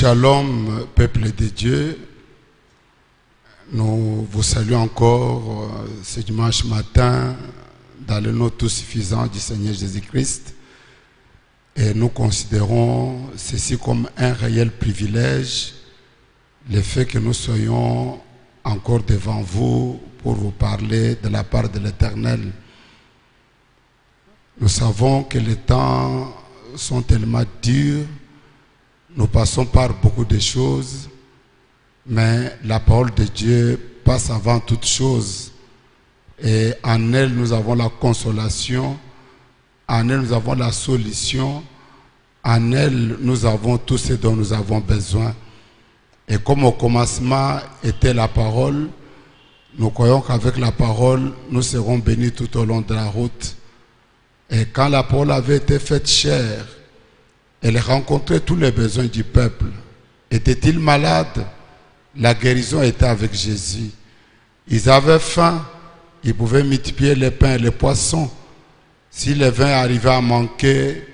Shalom, peuple de Dieu. Nous vous saluons encore ce dimanche matin dans le nom tout suffisant du Seigneur Jésus-Christ. Et nous considérons ceci comme un réel privilège, le fait que nous soyons encore devant vous pour vous parler de la part de l'Éternel. Nous savons que les temps sont tellement durs, nous passons par beaucoup de choses, mais la parole de Dieu passe avant toute chose. Et en elle, nous avons la consolation, en elle, nous avons la solution, en elle, nous avons tout ce dont nous avons besoin. Et comme au commencement était la parole, nous croyons qu'avec la parole, nous serons bénis tout au long de la route. Et quand la parole avait été faite chair, elle rencontrait tous les besoins du peuple. Était-il malade? La guérison était avec Jésus. Ils avaient faim, ils pouvaient multiplier les pains et les poissons. Si le vin arrivait à manquer,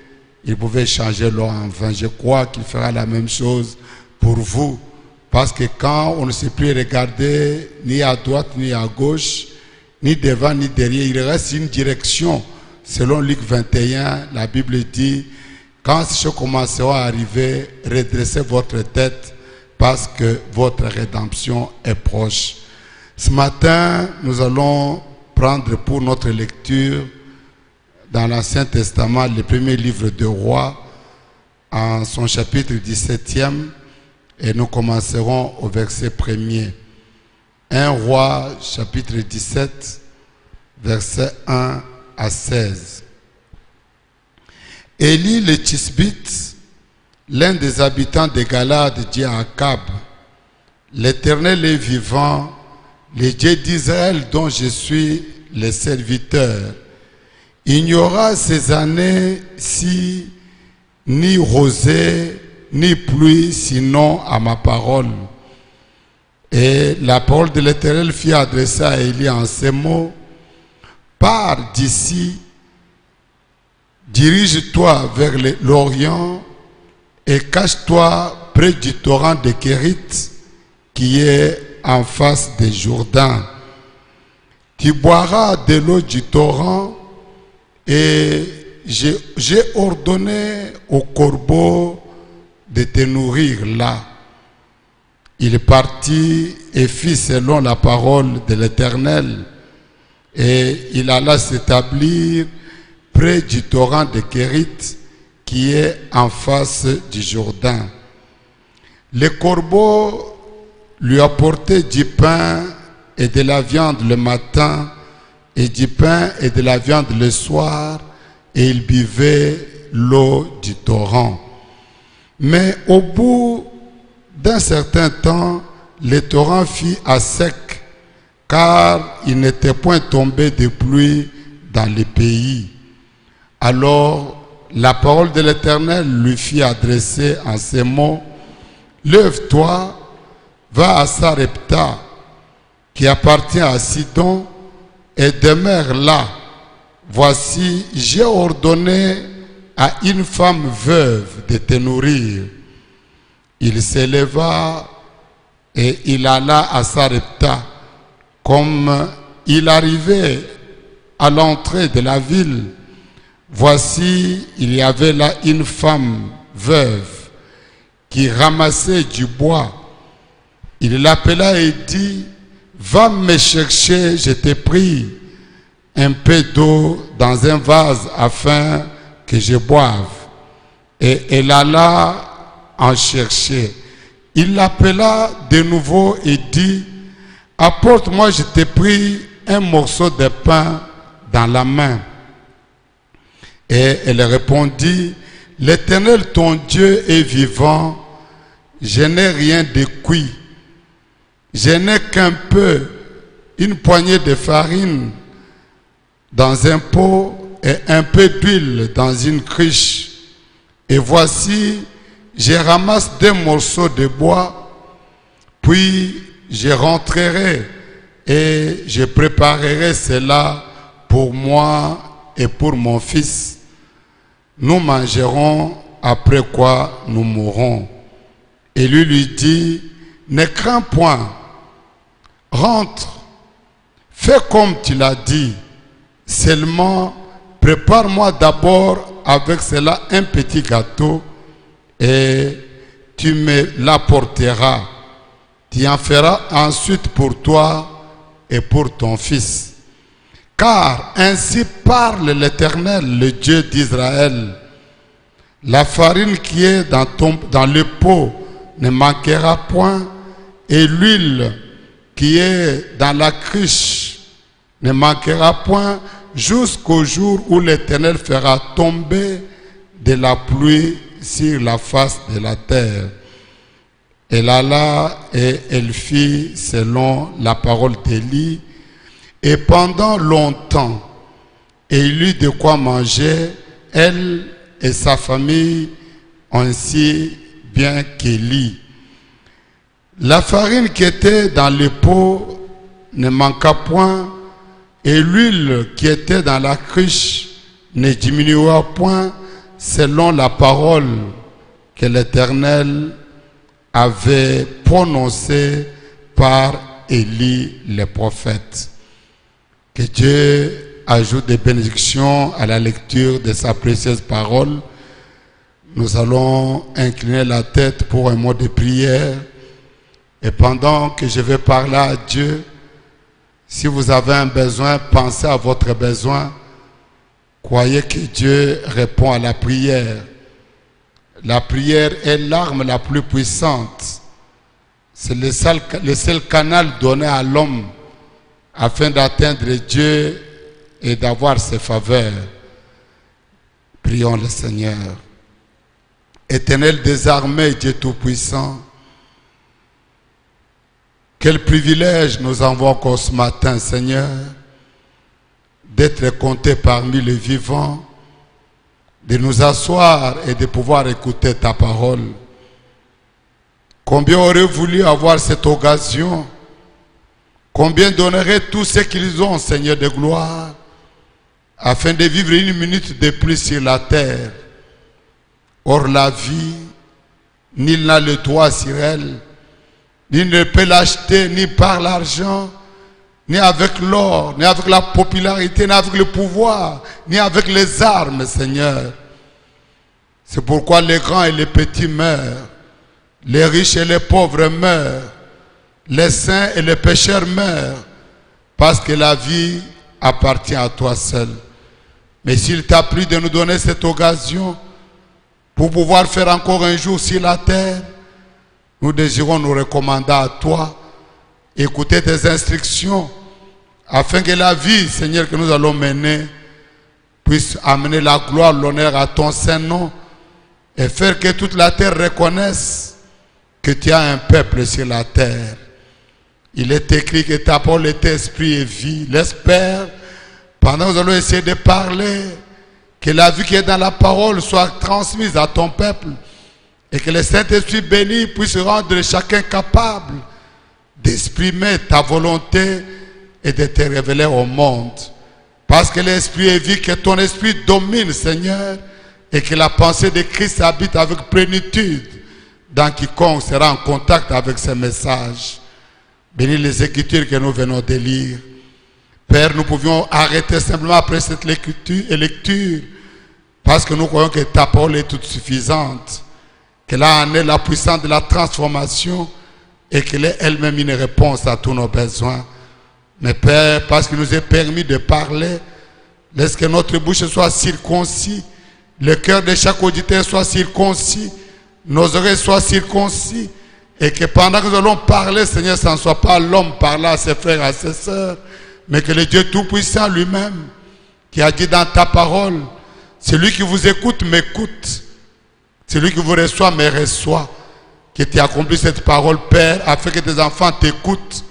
ils pouvaient changer l'eau en vin. Je crois qu'il fera la même chose pour vous. Parce que quand on ne sait plus regarder ni à droite ni à gauche, ni devant ni derrière, il reste une direction. Selon Luc 21, la Bible dit, quand ces choses commenceront à arriver, redressez votre tête parce que votre rédemption est proche. Ce matin, nous allons prendre pour notre lecture dans l'Ancien Testament le premier livre de Rois, en son chapitre 17e, et nous commencerons au verset 1er. 1 Roi, chapitre 17, verset 1 à 16. Élie le Tishbite, l'un des habitants de Galade, dit à Akab, l'Éternel est vivant, le Dieu d'Israël dont je suis le serviteur. Il n'y aura ces années-ci ni rosée, ni pluie, sinon à ma parole. Et la parole de l'Éternel fut adressée à Élie en ces mots, pars d'ici, dirige-toi vers l'Orient et cache-toi près du torrent de Kérit qui est en face des Jourdain. Tu boiras de l'eau du torrent et j'ai ordonné aux corbeaux de te nourrir là. Il partit et fit selon la parole de l'Éternel et il alla s'établir près du torrent de Kérit qui est en face du Jourdain. Les corbeaux lui apportaient du pain et de la viande le matin et du pain et de la viande le soir et il buvait l'eau du torrent. Mais au bout d'un certain temps, le torrent fit à sec car il n'était point tombé de pluie dans le pays. Alors la parole de l'Éternel lui fit adresser en ces mots, lève-toi, va à Sarepta, qui appartient à Sidon, et demeure là. Voici, j'ai ordonné à une femme veuve de te nourrir. Il s'éleva et il alla à Sarepta. Comme il arrivait à l'entrée de la ville, voici, il y avait là une femme veuve qui ramassait du bois. Il l'appela et dit, va me chercher, je te prie, un peu d'eau dans un vase afin que je boive. Et elle alla en chercher. Il l'appela de nouveau et dit, apporte-moi, je te prie, un morceau de pain dans la main. Et elle répondit, l'Éternel ton Dieu est vivant, je n'ai rien de cuit. Je n'ai qu'un peu, une poignée de farine dans un pot et un peu d'huile dans une cruche. Et voici, je ramasse des morceaux de bois, puis je rentrerai et je préparerai cela pour moi et pour mon fils. Nous mangerons, après quoi nous mourrons. Élie lui dit, ne crains point, rentre, fais comme tu l'as dit, seulement prépare-moi d'abord avec cela un petit gâteau et tu me l'apporteras. Tu en feras ensuite pour toi et pour ton fils. Car ainsi parle l'Éternel, le Dieu d'Israël. La farine qui est dans le pot ne manquera point, et l'huile qui est dans la cruche ne manquera point, jusqu'au jour où l'Éternel fera tomber de la pluie sur la face de la terre. Elle alla et elle fit selon la parole d'Élie, et pendant longtemps, elle eut de quoi manger, elle et sa famille, ainsi bien qu'Élie. La farine qui était dans le pot ne manqua point, et l'huile qui était dans la cruche ne diminua point, selon la parole que l'Éternel avait prononcée par Élie le prophète. Que Dieu ajoute des bénédictions à la lecture de sa précieuse parole. Nous allons incliner la tête pour un mot de prière. Et pendant que je vais parler à Dieu, si vous avez un besoin, pensez à votre besoin. Croyez que Dieu répond à la prière. La prière est l'arme la plus puissante. C'est le seul canal donné à l'homme afin d'atteindre Dieu et d'avoir ses faveurs. Prions le Seigneur. Éternel des armées, Dieu Tout-Puissant, quel privilège nous avons encore ce matin, Seigneur, d'être comptés parmi les vivants, de nous asseoir et de pouvoir écouter ta parole. Combien auraient voulu avoir cette occasion? Combien donneraient tout ce qu'ils ont, Seigneur de gloire, afin de vivre une minute de plus sur la terre? Or la vie, nul n'a le droit sur elle, nul ne peut l'acheter ni par l'argent, ni avec l'or, ni avec la popularité, ni avec le pouvoir, ni avec les armes, Seigneur. C'est pourquoi les grands et les petits meurent, les riches et les pauvres meurent, les saints et les pécheurs meurent, parce que la vie appartient à toi seul. Mais s'il t'a plu de nous donner cette occasion pour pouvoir faire encore un jour sur la terre, nous désirons nous recommander à toi, écouter tes instructions, afin que la vie, Seigneur, que nous allons mener, puisse amener la gloire, l'honneur à ton Saint-Nom, et faire que toute la terre reconnaisse que tu as un peuple sur la terre. Il est écrit que ta parole est esprit et vie. L'espère, pendant que nous allons essayer de parler, que la vie qui est dans la parole soit transmise à ton peuple, et que le Saint-Esprit béni puisse rendre chacun capable d'exprimer ta volonté et de te révéler au monde. Parce que l'Esprit est vie, que ton Esprit domine, Seigneur, et que la pensée de Christ habite avec plénitude dans quiconque sera en contact avec ce message. Bénis les Écritures que nous venons de lire. Père, nous pouvions arrêter simplement après cette lecture, parce que nous croyons que ta parole est toute suffisante, qu'elle en est la puissance de la transformation et qu'elle est elle-même une réponse à tous nos besoins. Mais Père, parce qu'il nous est permis de parler, laisse que notre bouche soit circoncis, le cœur de chaque auditeur soit circoncis, nos oreilles soient circoncis, et que pendant que nous allons parler, Seigneur, ce ne soit pas l'homme parlant à ses frères et à ses sœurs, mais que le Dieu Tout-Puissant lui-même, qui a dit dans ta parole, celui qui vous écoute m'écoute, celui qui vous reçoit me reçoit, que tu accomplis cette parole, Père, afin que tes enfants t'écoutent,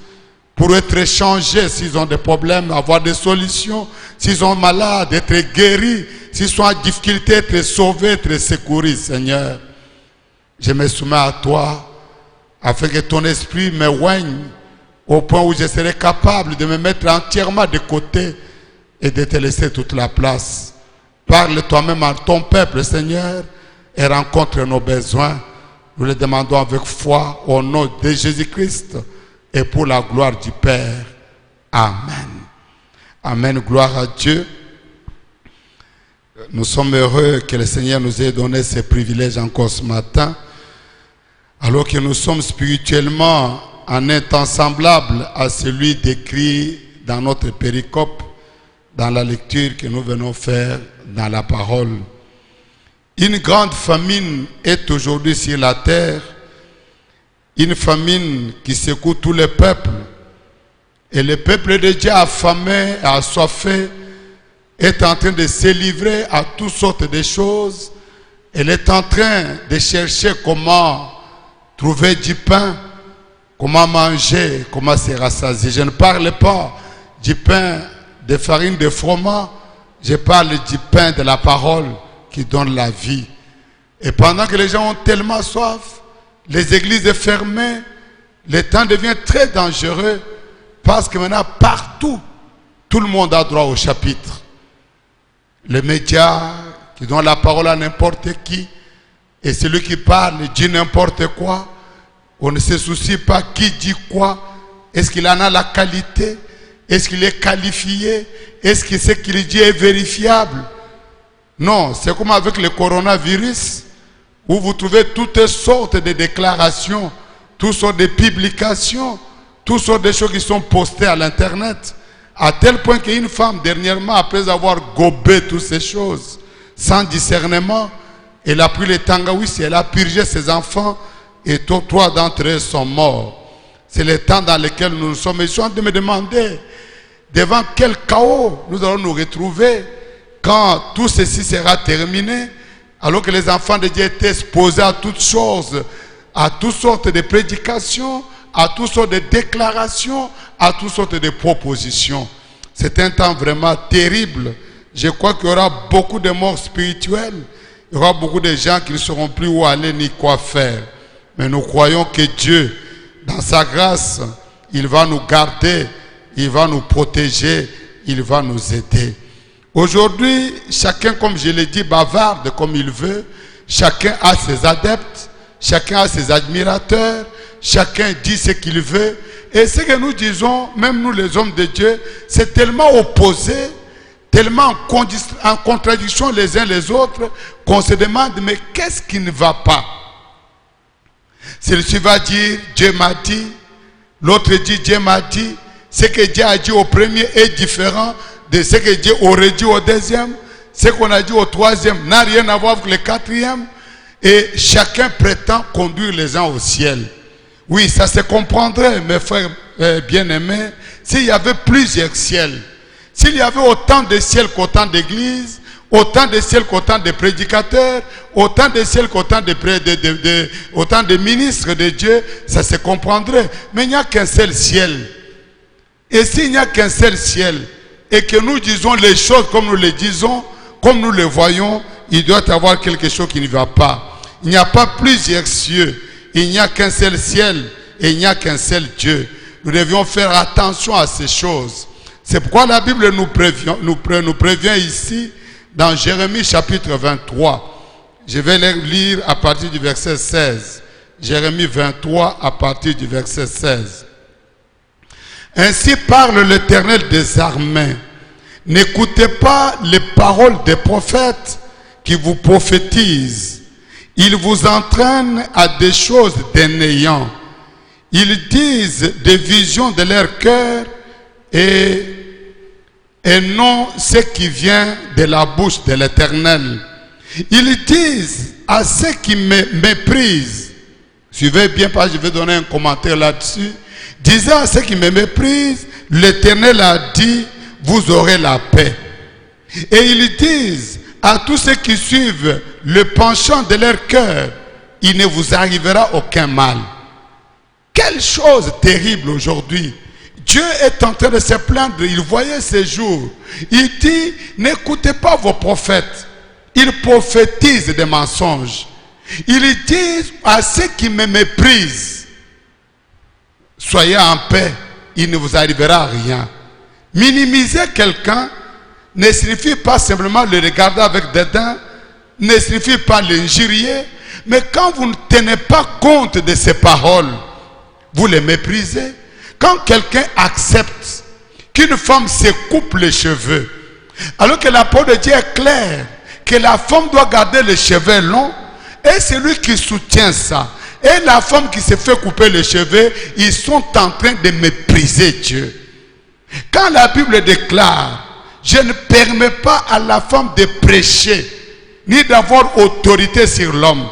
pour être changés s'ils ont des problèmes, avoir des solutions, s'ils sont malades, être guéris, s'ils sont en difficulté, être sauvés, être secourus, Seigneur. Je me soumets à toi, afin que ton esprit me oigne, au point où je serai capable de me mettre entièrement de côté et de te laisser toute la place. Parle toi-même à ton peuple, Seigneur, et rencontre nos besoins. Nous le demandons avec foi au nom de Jésus-Christ et pour la gloire du Père. Amen. Amen. Gloire à Dieu. Nous sommes heureux que le Seigneur nous ait donné ces privilèges encore ce matin, alors que nous sommes spirituellement en un temps semblable à celui décrit dans notre péricope, dans la lecture que nous venons faire dans la parole. Une grande famine est aujourd'hui sur la terre, une famine qui secoue tous les peuples. Et le peuple de Dieu affamé et assoiffé est en train de se livrer à toutes sortes de choses. Elle est en train de chercher comment trouver du pain, comment manger, comment se rassasier. Je ne parle pas du pain de farine de froment, je parle du pain de la parole qui donne la vie. Et pendant que les gens ont tellement soif, les églises sont fermées, le temps devient très dangereux parce que maintenant partout, tout le monde a droit au chapitre. Les médias qui donnent la parole à n'importe qui, et celui qui parle dit n'importe quoi. On ne se soucie pas qui dit quoi. Est-ce qu'il en a la qualité? Est-ce qu'il est qualifié? Est-ce que ce qu'il dit est vérifiable? Non, c'est comme avec le coronavirus, où vous trouvez toutes sortes de déclarations, toutes sortes de publications, toutes sortes de choses qui sont postées à l'internet. À tel point qu'une femme, dernièrement, après avoir gobé toutes ces choses, sans discernement, elle a pris le tangawizi, elle a purgé ses enfants, et trois d'entre eux sont morts. C'est le temps dans lequel nous sommes. Je suis en train de me demander, devant quel chaos nous allons nous retrouver quand tout ceci sera terminé, alors que les enfants de Dieu étaient exposés à toutes choses, à toutes sortes de prédications, à toutes sortes de déclarations, à toutes sortes de propositions. C'est un temps vraiment terrible. Je crois qu'il y aura beaucoup de morts spirituelles. Il y aura beaucoup de gens qui ne sauront plus où aller ni quoi faire. Mais nous croyons que Dieu, dans sa grâce, il va nous garder, il va nous protéger, il va nous aider. Aujourd'hui, chacun, comme je l'ai dit, bavarde comme il veut. Chacun a ses adeptes, chacun a ses admirateurs, chacun dit ce qu'il veut. Et ce que nous disons, même nous les hommes de Dieu, c'est tellement opposé, tellement en contradiction les uns les autres, qu'on se demande, mais qu'est-ce qui ne va pas? Celui-ci va dire, Dieu m'a dit, l'autre dit, Dieu m'a dit. Ce que Dieu a dit au premier est différent de ce que Dieu aurait dit au deuxième. Ce qu'on a dit au troisième n'a rien à voir avec le quatrième. Et chacun prétend conduire les gens au ciel. Oui, ça se comprendrait, mes frères bien-aimés, s'il y avait plusieurs ciels. S'il y avait autant de ciels qu'autant d'églises, autant de ciels qu'autant de prédicateurs, autant de ciels qu'autant autant de ministres de Dieu, ça se comprendrait. Mais il n'y a qu'un seul ciel. Et s'il n'y a qu'un seul ciel, et que nous disons les choses comme nous les disons, comme nous les voyons, il doit y avoir quelque chose qui ne va pas. Il n'y a pas plusieurs cieux, il n'y a qu'un seul ciel, et il n'y a qu'un seul Dieu. Nous devions faire attention à ces choses. C'est pourquoi la Bible nous prévient ici, dans Jérémie chapitre 23. Je vais les lire à partir du verset 16. Jérémie 23 à partir du verset 16. Ainsi parle l'Éternel des armées. N'écoutez pas les paroles des prophètes qui vous prophétisent. Ils vous entraînent à des choses de néant. Ils disent des visions de leur cœur et non ce qui vient de la bouche de l'Éternel. Ils disent à ceux qui me méprisent, suivez bien, parce que je vais donner un commentaire là-dessus, disant à ceux qui me méprisent, l'Éternel a dit, vous aurez la paix. Et ils disent à tous ceux qui suivent le penchant de leur cœur, il ne vous arrivera aucun mal. Quelle chose terrible aujourd'hui. Dieu est en train de se plaindre, il voyait ces jours. Il dit, n'écoutez pas vos prophètes. Ils prophétisent des mensonges. Ils disent à ceux qui me méprisent, soyez en paix, il ne vous arrivera rien. Minimiser quelqu'un ne signifie pas simplement le regarder avec dédain, ne signifie pas l'injurier, Mais quand vous ne tenez pas compte de ces paroles, vous les méprisez. Quand quelqu'un accepte qu'une femme se coupe les cheveux, alors que la parole de Dieu est claire, que la femme doit garder les cheveux longs, et celui qui soutient ça, et la femme qui se fait couper les cheveux, ils sont en train de mépriser Dieu. Quand la Bible déclare, je ne permets pas à la femme de prêcher, ni d'avoir autorité sur l'homme.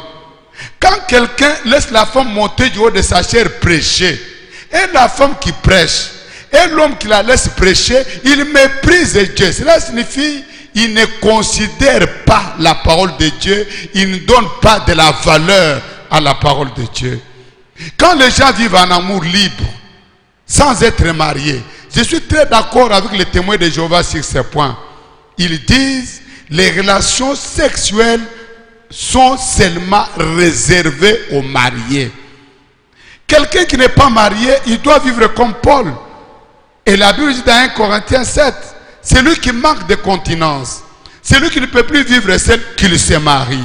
Quand quelqu'un laisse la femme monter du haut de sa chair prêcher, et la femme qui prêche, et l'homme qui la laisse prêcher, il méprise Dieu. Cela signifie qu'il ne considère pas la parole de Dieu, il ne donne pas de la valeur à la parole de Dieu. Quand les gens vivent en amour libre, sans être mariés, je suis très d'accord avec les témoins de Jéhovah sur ce point. Ils disent les relations sexuelles sont seulement réservées aux mariés. Quelqu'un qui n'est pas marié, il doit vivre comme Paul. Et la Bible dit dans 1 Corinthiens 7, c'est lui qui manque de continence. C'est lui qui ne peut plus vivre seul qu'il se marie.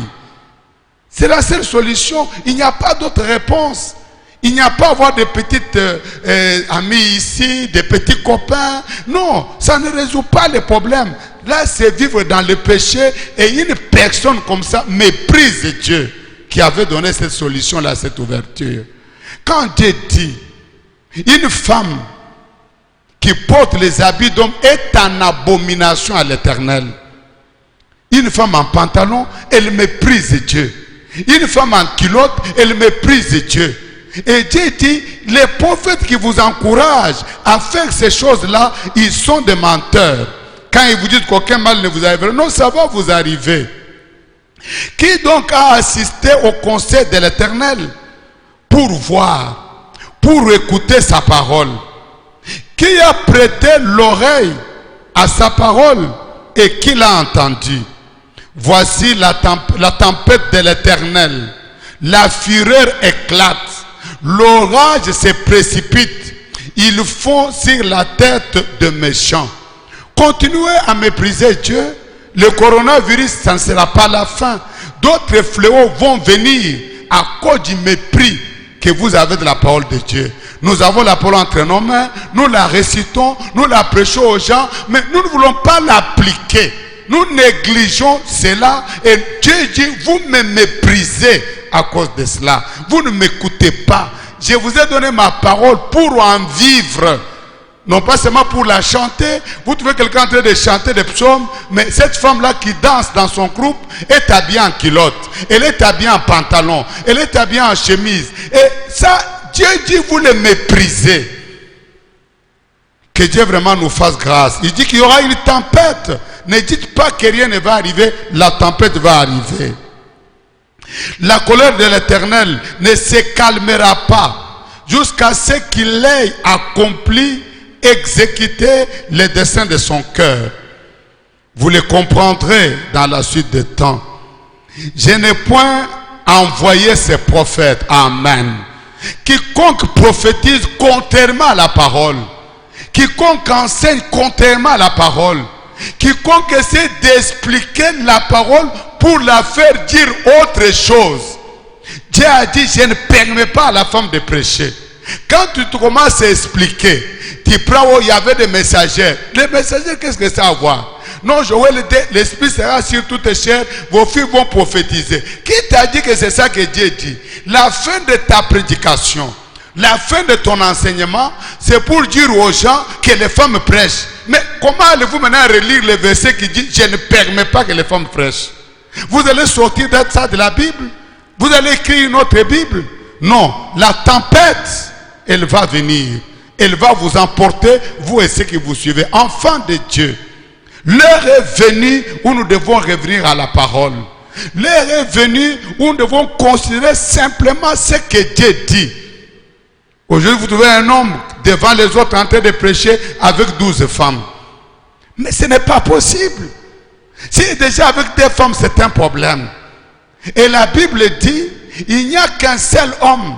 C'est la seule solution. Il n'y a pas d'autre réponse. Il n'y a pas avoir de petites amis ici, des petits copains. Non, ça ne résout pas les problèmes. Là, c'est vivre dans le péché. Et une personne comme ça méprise Dieu qui avait donné cette solution-là, cette ouverture. Quand Dieu dit, une femme qui porte les habits d'homme est en abomination à l'Éternel. Une femme en pantalon, elle méprise Dieu. Une femme en culotte, elle méprise Dieu. Et Dieu dit, les prophètes qui vous encouragent à faire ces choses-là, ils sont des menteurs. Quand ils vous disent qu'aucun mal ne vous arrive, non, ça va vous arriver. Qui donc a assisté au conseil de l'Éternel pour voir, pour écouter sa parole? Qui a prêté l'oreille à sa parole et qui l'a entendu? Voici la tempête de l'Éternel. La fureur éclate. L'orage se précipite. Ils font sur la tête de méchants. Continuez à mépriser Dieu. Le coronavirus, ça ne sera pas la fin. D'autres fléaux vont venir à cause du mépris que vous avez de la parole de Dieu. Nous avons la parole entre nos mains, nous la récitons, nous la prêchons aux gens, mais nous ne voulons pas l'appliquer. Nous négligeons cela et Dieu dit, vous me méprisez à cause de cela. Vous ne m'écoutez pas. Je vous ai donné ma parole pour en vivre. Non pas seulement pour la chanter. Vous trouvez quelqu'un en train de chanter des psaumes, mais cette femme-là qui danse dans son groupe est habillée en culotte. Elle est habillée en pantalon. Elle est habillée en chemise. Et ça, Dieu dit, vous le méprisez. Que Dieu vraiment nous fasse grâce. Il dit qu'il y aura une tempête. Ne dites pas que rien ne va arriver. La tempête va arriver. La colère de l'Éternel ne se calmera pas jusqu'à ce qu'il ait accompli, exécuté les desseins de son cœur. Vous le comprendrez dans la suite des temps. Je n'ai point envoyé ces prophètes. Amen. Quiconque prophétise contrairement à la parole, quiconque enseigne contrairement à la parole, quiconque essaie d'expliquer la parole pour la faire dire autre chose. Dieu a dit, je ne permets pas à la femme de prêcher. Quand tu commences à expliquer, tu prends où il y avait des messagers. Les messagers, qu'est-ce que ça a à voir? Non, Joël, l'esprit sera sur toutes les chairs, vos filles vont prophétiser. Qui t'a dit que c'est ça que Dieu dit? La fin de ta prédication, la fin de ton enseignement, c'est pour dire aux gens que les femmes prêchent. Mais comment allez-vous maintenant relire le verset qui dit, je ne permets pas que les femmes prêchent? Vous allez sortir de ça de la Bible? Vous allez écrire une autre Bible? Non, la tempête, elle va venir. Elle va vous emporter, vous et ceux qui vous suivez. Enfants de Dieu, l'heure est venue où nous devons revenir à la parole. L'heure est venue où nous devons considérer simplement ce que Dieu dit. Aujourd'hui, vous trouvez un homme devant les autres en train de prêcher avec 12 femmes. Mais ce n'est pas possible. Si déjà avec des femmes, c'est un problème. Et la Bible dit, il n'y a qu'un seul homme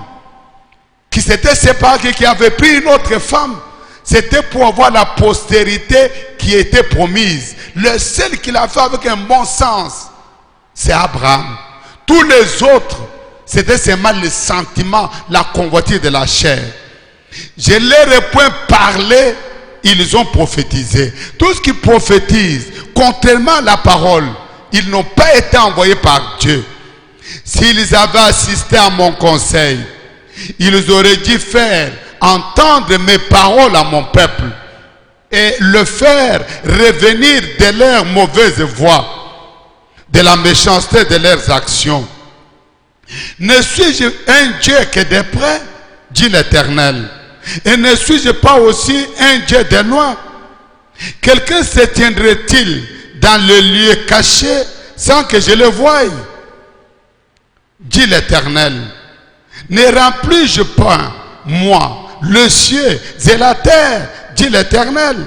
qui s'était séparé, qui avait pris une autre femme. C'était pour avoir la postérité qui était promise. Le seul qui l'a fait avec un bon sens, c'est Abraham. Tous les autres c'était seulement le sentiment, la convoitise de la chair. Je leur ai point parlé, ils ont prophétisé. Tout ce qui prophétise, contrairement à la parole, ils n'ont pas été envoyés par Dieu. S'ils avaient assisté à mon conseil, ils auraient dû faire entendre mes paroles à mon peuple et le faire revenir de leurs mauvaises voies, de la méchanceté de leurs actions. Ne suis-je un Dieu que de près, dit l'Éternel, et ne suis-je pas aussi un Dieu de loin? Quelqu'un se tiendrait-il dans le lieu caché sans que je le voie? Dit l'Éternel. Ne remplis-je pas, moi, le ciel et la terre, dit l'Éternel?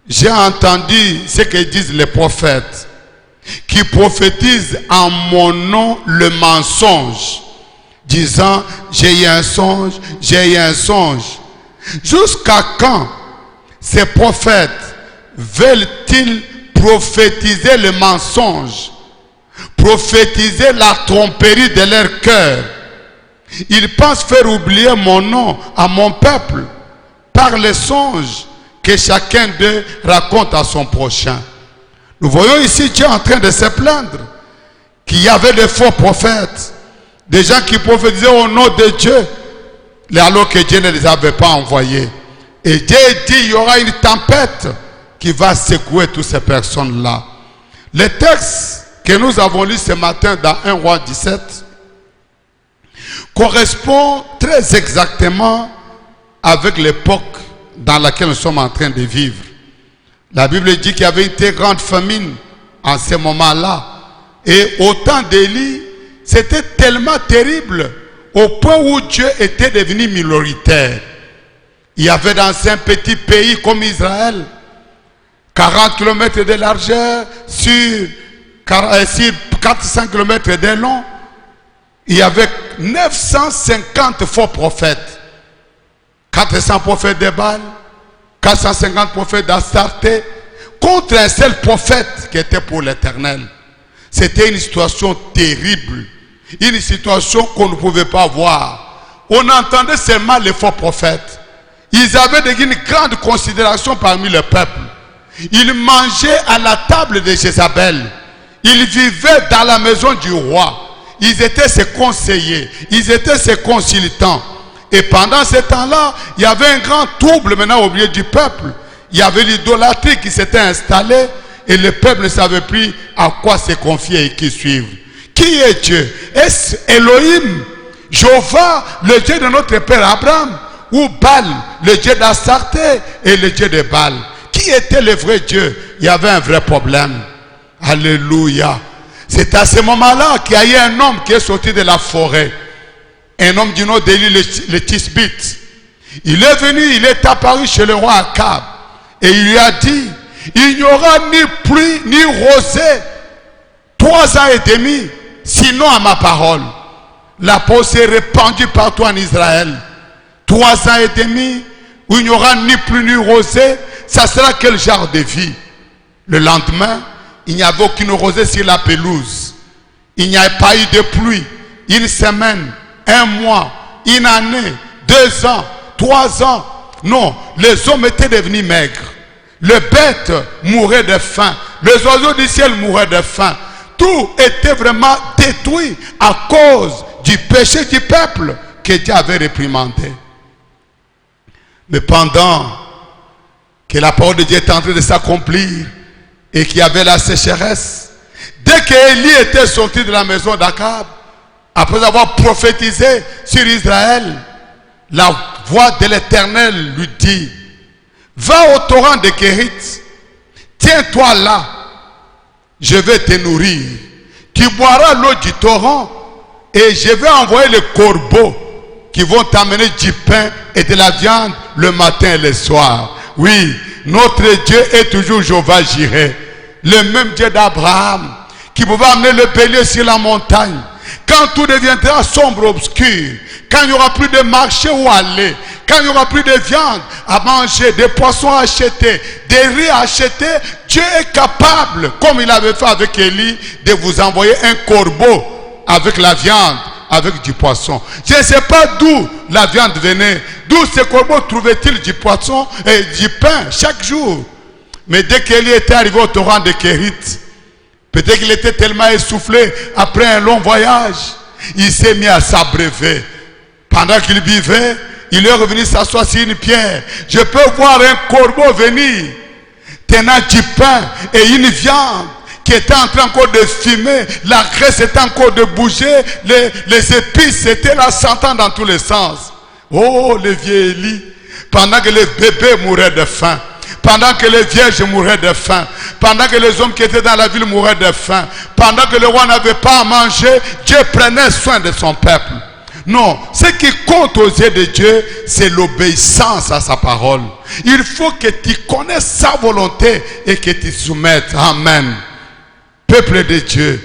J'ai entendu ce que disent les prophètes, qui prophétisent en mon nom le mensonge, disant, j'ai eu un songe, j'ai eu un songe. Jusqu'à quand ces prophètes veulent-ils prophétiser le mensonge, prophétiser la tromperie de leur cœur? Ils pensent faire oublier mon nom à mon peuple par les songes que chacun d'eux raconte à son prochain. Nous voyons ici Dieu en train de se plaindre qu'il y avait des faux prophètes, des gens qui prophétisaient au nom de Dieu, alors que Dieu ne les avait pas envoyés. Et Dieu dit il y aura une tempête qui va secouer toutes ces personnes-là. Le texte que nous avons lu ce matin dans 1 Roi 17 correspond très exactement avec l'époque dans laquelle nous sommes en train de vivre. La Bible dit qu'il y avait une très grande famine en ce moment-là. Et au temps d'Élie, c'était tellement terrible au point où Dieu était devenu minoritaire. Il y avait dans un petit pays comme Israël, 40 km de largeur sur 400 km de long, il y avait 950 faux prophètes. 400 prophètes de Baal, 450 prophètes d'Astarté, contre un seul prophète qui était pour l'Éternel. C'était une situation terrible, une situation qu'on ne pouvait pas voir. On entendait seulement les faux prophètes. Ils avaient une grande considération parmi le peuple. Ils mangeaient à la table de Jézabel. Ils vivaient dans la maison du roi. Ils étaient ses conseillers, ils étaient ses consultants. Et pendant ce temps-là, il y avait un grand trouble maintenant au milieu du peuple. Il y avait l'idolâtrie qui s'était installée et le peuple ne savait plus à quoi se confier et qui suivre. Qui est Dieu? Est-ce Elohim, Jéhovah, le Dieu de notre père Abraham, ou Baal, le Dieu d'Astarté et le Dieu de Baal? Qui était le vrai Dieu? Il y avait un vrai problème. Alléluia. C'est à ce moment-là qu'il y a eu un homme qui est sorti de la forêt. Un homme du nom d'Élie le Tisbite. Il est venu, il est apparu chez le roi Akab. Et il lui a dit, il n'y aura ni pluie ni rosée 3 ans et demi, sinon à ma parole. La parole s'est répandue partout en Israël. 3 ans et demi, où il n'y aura ni pluie ni rosée, ça sera quel genre de vie? Le lendemain, il n'y avait aucune rosée sur la pelouse. Il n'y a pas eu de pluie. Une semaine, 1 mois, une année, 2 ans, 3 ans. Non, les hommes étaient devenus maigres. Les bêtes mouraient de faim. Les oiseaux du ciel mouraient de faim. Tout était vraiment détruit à cause du péché du peuple que Dieu avait réprimandé. Mais pendant que la parole de Dieu était en train de s'accomplir et qu'il y avait la sécheresse, dès qu'Élie était sorti de la maison d'Akab, après avoir prophétisé sur Israël, la voix de l'Éternel lui dit, va au torrent de Kérit, tiens-toi là, je vais te nourrir. Tu boiras l'eau du torrent et je vais envoyer les corbeaux qui vont t'amener du pain et de la viande le matin et le soir. Oui, notre Dieu est toujours Jéhovah Jireh, le même Dieu d'Abraham, qui pouvait amener le bélier sur la montagne. Quand tout deviendra sombre, obscur, quand il n'y aura plus de marché où aller, quand il n'y aura plus de viande à manger, des poissons à acheter, des riz à acheter, Dieu est capable, comme il avait fait avec Élie, de vous envoyer un corbeau avec la viande avec du poisson. Je ne sais pas d'où la viande venait. D'où ces corbeaux trouvaient-ils du poisson et du pain chaque jour. Mais dès qu'Élie était arrivé au torrent de Kérit, peut-être qu'il était tellement essoufflé après un long voyage, il s'est mis à s'abreuver. Pendant qu'il buvait, il est revenu s'asseoir sur une pierre. Je peux voir un corbeau venir, tenant du pain et une viande qui était en train encore de fumer, la graisse était encore de bouger, les épices étaient là sentant dans tous les sens. Oh, le vieux Élie, pendant que les bébés mouraient de faim, pendant que les vierges mouraient de faim, pendant que les hommes qui étaient dans la ville mouraient de faim, pendant que le roi n'avait pas à manger, Dieu prenait soin de son peuple. Non, ce qui compte aux yeux de Dieu, c'est l'obéissance à sa parole. Il faut que tu connaisses sa volonté et que tu soumettes. Amen. Peuple de Dieu,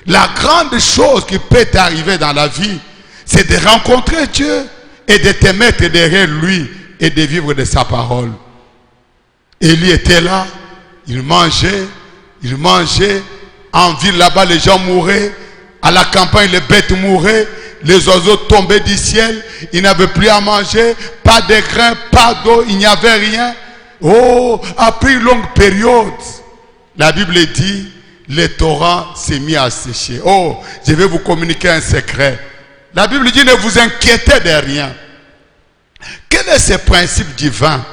la grande chose qui peut t'arriver dans la vie, c'est de rencontrer Dieu et de te mettre derrière lui et de vivre de sa parole. Élie était là, il mangeait. En ville là-bas, les gens mouraient. À la campagne, les bêtes mouraient. Les oiseaux tombaient du ciel. Ils n'avaient plus à manger. Pas de grains, pas d'eau, il n'y avait rien. Oh, après une longue période, la Bible dit, le torrent s'est mis à sécher. Oh, je vais vous communiquer un secret. La Bible dit, ne vous inquiétez de rien. Quel est ce principe divin?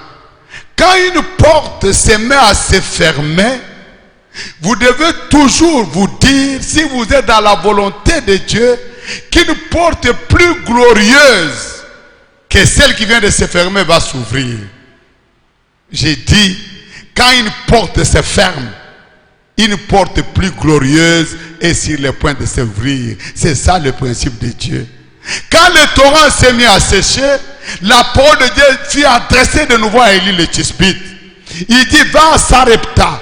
Quand une porte se met à se fermer, vous devez toujours vous dire, si vous êtes dans la volonté de Dieu, qu'une porte plus glorieuse que celle qui vient de se fermer va s'ouvrir. J'ai dit, quand une porte se ferme, une porte plus glorieuse est sur le point de s'ouvrir. C'est ça le principe de Dieu. Quand le torrent s'est mis à sécher, la parole de Dieu fut adressée de nouveau à Élie le Tishbite. Il dit, va à Sarepta.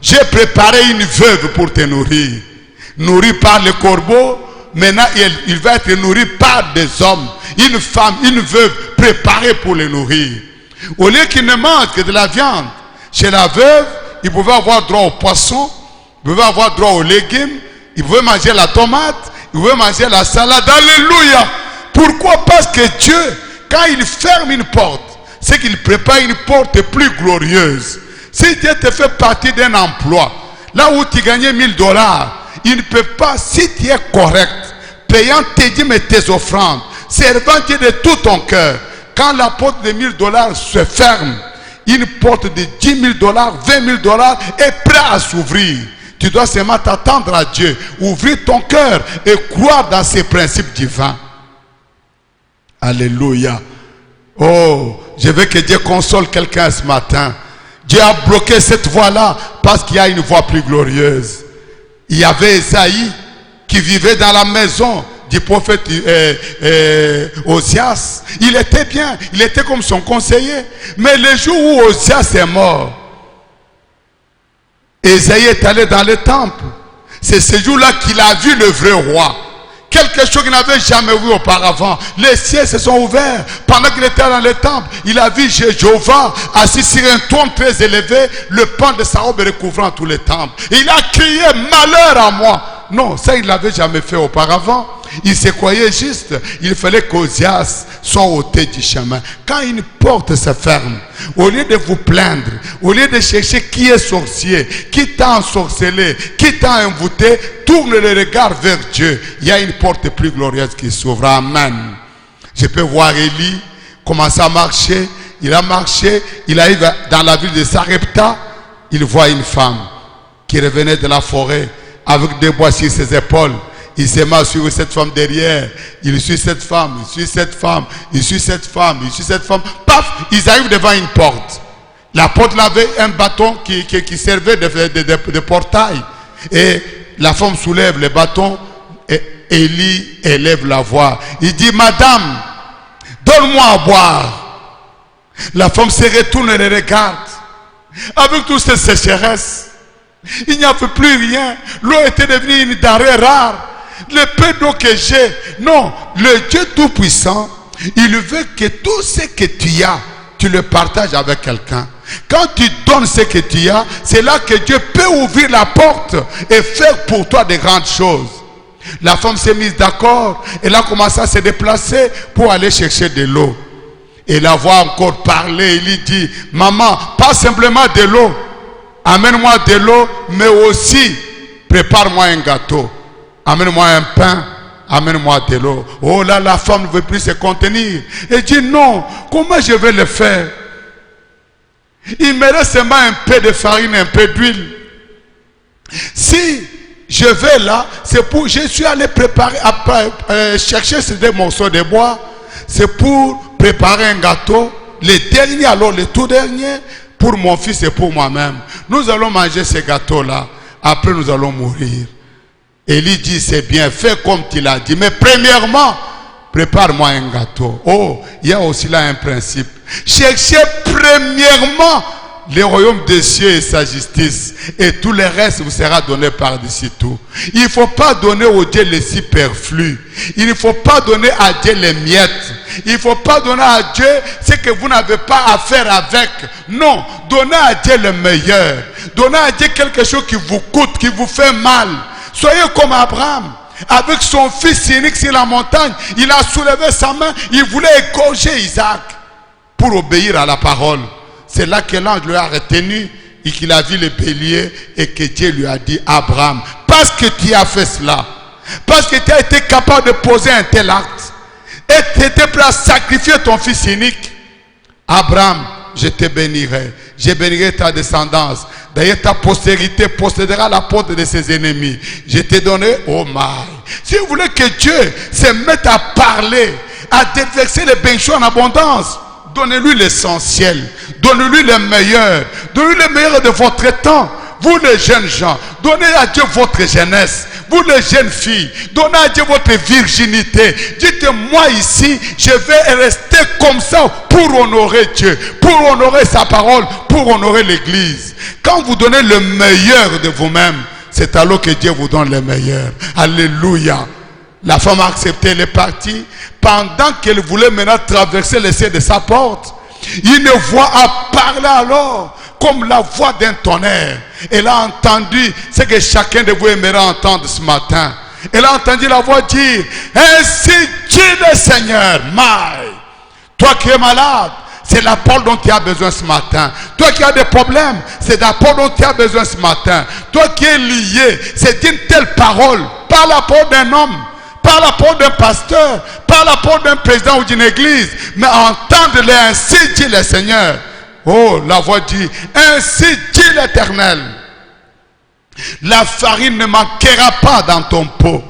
J'ai préparé une veuve pour te nourrir. Nourri par le corbeau, maintenant il va être nourri par des hommes. Une femme, une veuve préparée pour le nourrir. Au lieu qu'il ne mange que de la viande, chez la veuve, il pouvait avoir droit au poisson, il pouvait avoir droit aux légumes, il pouvait manger la tomate, il pouvait manger la salade. Alléluia! Pourquoi? Parce que Dieu, quand il ferme une porte, c'est qu'il prépare une porte plus glorieuse. Si Dieu te fait partie d'un emploi, là où tu gagnais $1000, il ne peut pas, si tu es correct, payant tes dîmes et tes offrandes, servant Dieu de tout ton cœur, quand la porte de $1000 se ferme, une porte de $10 000, $20 000 est prête à s'ouvrir. Tu dois seulement t'attendre à Dieu, ouvrir ton cœur et croire dans ses principes divins. Alléluia. Oh, je veux que Dieu console quelqu'un ce matin. Dieu a bloqué cette voie-là parce qu'il y a une voie plus glorieuse. Il y avait Esaïe qui vivait dans la maison du prophète Osias. Il était bien, il était comme son conseiller. Mais le jour où Osias est mort, Esaïe est allé dans le temple. C'est ce jour-là qu'il a vu le vrai roi. Quelque chose qu'il n'avait jamais vu auparavant. Les cieux se sont ouverts. Pendant qu'il était dans le temple, il a vu Jéhovah assis sur un trône très élevé, le pan de sa robe recouvrant tout le temple. Et il a crié, malheur à moi. Non, ça il ne l'avait jamais fait auparavant. Il se croyait juste. Il fallait qu'Osias soit ôté du chemin. Quand une porte se ferme, au lieu de vous plaindre, au lieu de chercher qui est sorcier, qui t'a ensorcelé, qui t'a envoûté, tourne le regard vers Dieu. Il y a une porte plus glorieuse qui s'ouvre. Amen. Je peux voir Élie commencer à marcher. Il a marché. Il arrive dans la ville de Sarepta. Il voit une femme qui revenait de la forêt avec des bois sur ses épaules. Il s'est mis à suivre cette femme derrière. Il suit cette femme, il suit cette femme, il suit cette femme, il suit cette femme. Paf, ils arrivent devant une porte. La porte avait un bâton qui servait de portail. Et la femme soulève le bâton et Élie élève la voix. Il dit, madame, donne-moi à boire. La femme se retourne et le regarde. Avec toute cette sécheresse, il n'y avait plus rien. L'eau était devenue une denrée rare. Le peu d'eau que j'ai, non, le Dieu Tout-Puissant, il veut que tout ce que tu as, tu le partages avec quelqu'un. Quand tu donnes ce que tu as, c'est là que Dieu peut ouvrir la porte et faire pour toi de grandes choses. La femme s'est mise d'accord. Elle a commencé à se déplacer pour aller chercher de l'eau. Et la voix encore parler. Il lui dit, maman, pas simplement de l'eau. Amène-moi de l'eau, mais aussi prépare-moi un gâteau. Amène-moi un pain. Amène-moi de l'eau. Oh là, la femme ne veut plus se contenir. Elle dit, non, comment je vais le faire? Il me reste seulement un peu de farine, un peu d'huile. Si je vais là, c'est pour, je suis allé préparer, chercher ces deux morceaux de bois, c'est pour préparer un gâteau, le dernier, alors le tout dernier, pour mon fils et pour moi-même. Nous allons manger ce gâteau-là, après nous allons mourir. Élie dit, c'est bien, fais comme tu l'as dit, mais premièrement, prépare-moi un gâteau. Oh, il y a aussi là un principe. Cherchez premièrement le royaume des cieux et sa justice, et tout le reste vous sera donné par-dessus tout. Il ne faut pas donner au Dieu les superflus. Il ne faut pas donner à Dieu les miettes. Il ne faut pas donner à Dieu ce que vous n'avez pas à faire avec. Non, donnez à Dieu le meilleur. Donnez à Dieu quelque chose qui vous coûte, qui vous fait mal. Soyez comme Abraham. Avec son fils unique sur la montagne, il a soulevé sa main, il voulait égorger Isaac pour obéir à la parole. C'est là que l'ange lui a retenu et qu'il a vu le bélier et que Dieu lui a dit, Abraham, parce que tu as fait cela, parce que tu as été capable de poser un tel acte et tu étais prêt à sacrifier ton fils unique, Abraham, je te bénirai, je bénirai ta descendance. D'ailleurs, ta postérité possédera la porte de ses ennemis. Je t'ai donné, oh my. Si vous voulez que Dieu se mette à parler, à déverser les bénédictions en abondance, donnez-lui l'essentiel, donnez-lui le meilleur de votre temps. Vous les jeunes gens, donnez à Dieu votre jeunesse. Vous les jeunes filles, donnez à Dieu votre virginité. Dites-moi ici, je vais rester comme ça pour honorer Dieu, pour honorer sa parole, pour honorer l'église. Quand vous donnez le meilleur de vous-même, c'est alors que Dieu vous donne le meilleur. Alléluia. La femme a accepté, elle est partie. Pendant qu'elle voulait maintenant traverser les cieux de sa porte, une voix a parlé alors, comme la voix d'un tonnerre. Elle a entendu ce que chacun de vous aimerait entendre ce matin. Elle a entendu la voix dire, ainsi dit le Seigneur, toi qui es malade, c'est la parole dont tu as besoin ce matin. Toi qui as des problèmes, c'est la parole dont tu as besoin ce matin. Toi qui es lié, c'est une telle parole, pas la parole d'un homme, pas la parole d'un pasteur, pas la parole d'un président ou d'une église, mais entendre-les, ainsi dit le Seigneur. Oh, la voix dit, ainsi dit l'Éternel, la farine ne manquera pas dans ton pot,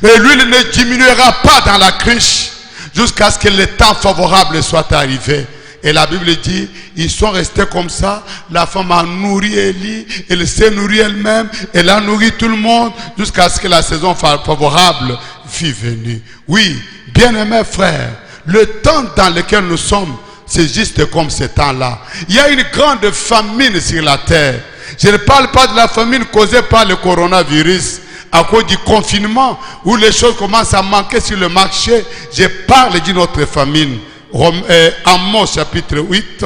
et l'huile ne diminuera pas dans la cruche, jusqu'à ce que le temps favorable soit arrivé. Et la Bible dit, ils sont restés comme ça. La femme a nourri Élie, elle s'est nourrie elle-même, elle a nourri tout le monde, jusqu'à ce que la saison favorable fût venue. Oui, bien-aimés frères, le temps dans lequel nous sommes, c'est juste comme ce temps-là. Il y a une grande famine sur la terre. Je ne parle pas de la famine causée par le coronavirus, à cause du confinement, où les choses commencent à manquer sur le marché. Je parle d'une autre famine. Amos chapitre 8,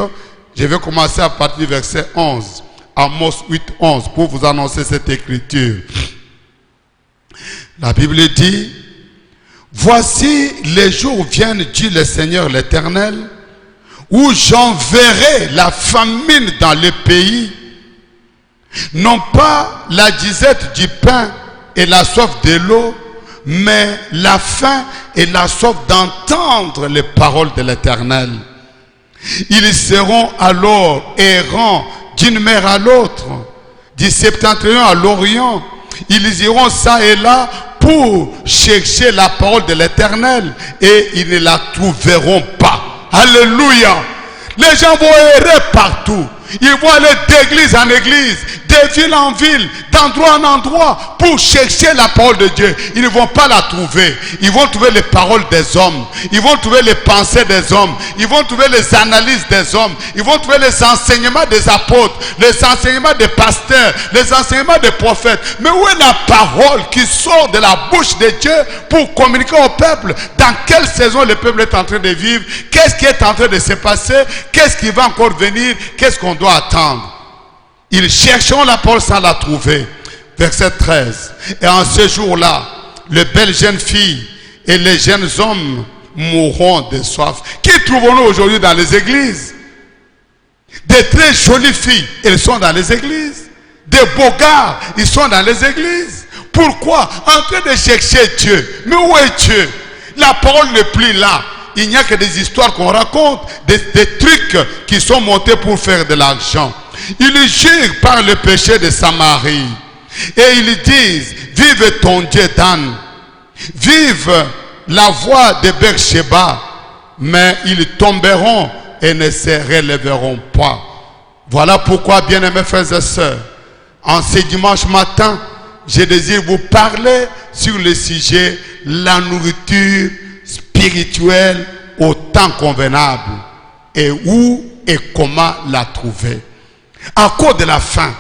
je vais commencer à partir du verset 11. Amos 8, 11, pour vous annoncer cette écriture. La Bible dit, voici les jours viennent, dit le Seigneur l'Éternel, où j'enverrai la famine dans le pays, non pas la disette du pain et la soif de l'eau, mais la faim et la soif d'entendre les paroles de l'Éternel. Ils seront alors errants d'une mer à l'autre, du septentrion à l'orient. Ils iront ça et là pour chercher la parole de l'Éternel et ils ne la trouveront pas. Alléluia. Les gens vont errer partout. Ils vont aller d'église en église, de ville en ville, d'endroit en endroit pour chercher la parole de Dieu. Ils ne vont pas la trouver. Ils vont trouver les paroles des hommes. Ils vont trouver les pensées des hommes. Ils vont trouver les analyses des hommes. Ils vont trouver les enseignements des apôtres, les enseignements des pasteurs, les enseignements des prophètes. Mais où est la parole qui sort de la bouche de Dieu pour communiquer au peuple? Dans quelle saison le peuple est en train de vivre? Qu'est-ce qui est en train de se passer? Qu'est-ce qui va encore venir? Qu'est-ce qu'on doit attendre? Ils chercheront la parole sans la trouver. Verset 13. Et en ce jour-là, les belles jeunes filles et les jeunes hommes mourront de soif. Qui trouvons-nous aujourd'hui dans les églises? Des très jolies filles, elles sont dans les églises. Des beaux gars, ils sont dans les églises. Pourquoi? En train de chercher Dieu. Mais où est Dieu? La parole n'est plus là. Il n'y a que des histoires qu'on raconte, des trucs qui sont montés pour faire de l'argent. Ils jurent par le péché de Samarie. Et ils disent, vive ton Dieu Dan, vive la voix de Beersheba, mais ils tomberont et ne se relèveront pas. Voilà pourquoi, bien-aimés frères et sœurs, en ce dimanche matin, je désire vous parler sur le sujet la nourriture spirituelle au temps convenable et où et comment la trouver. À cause de la faim,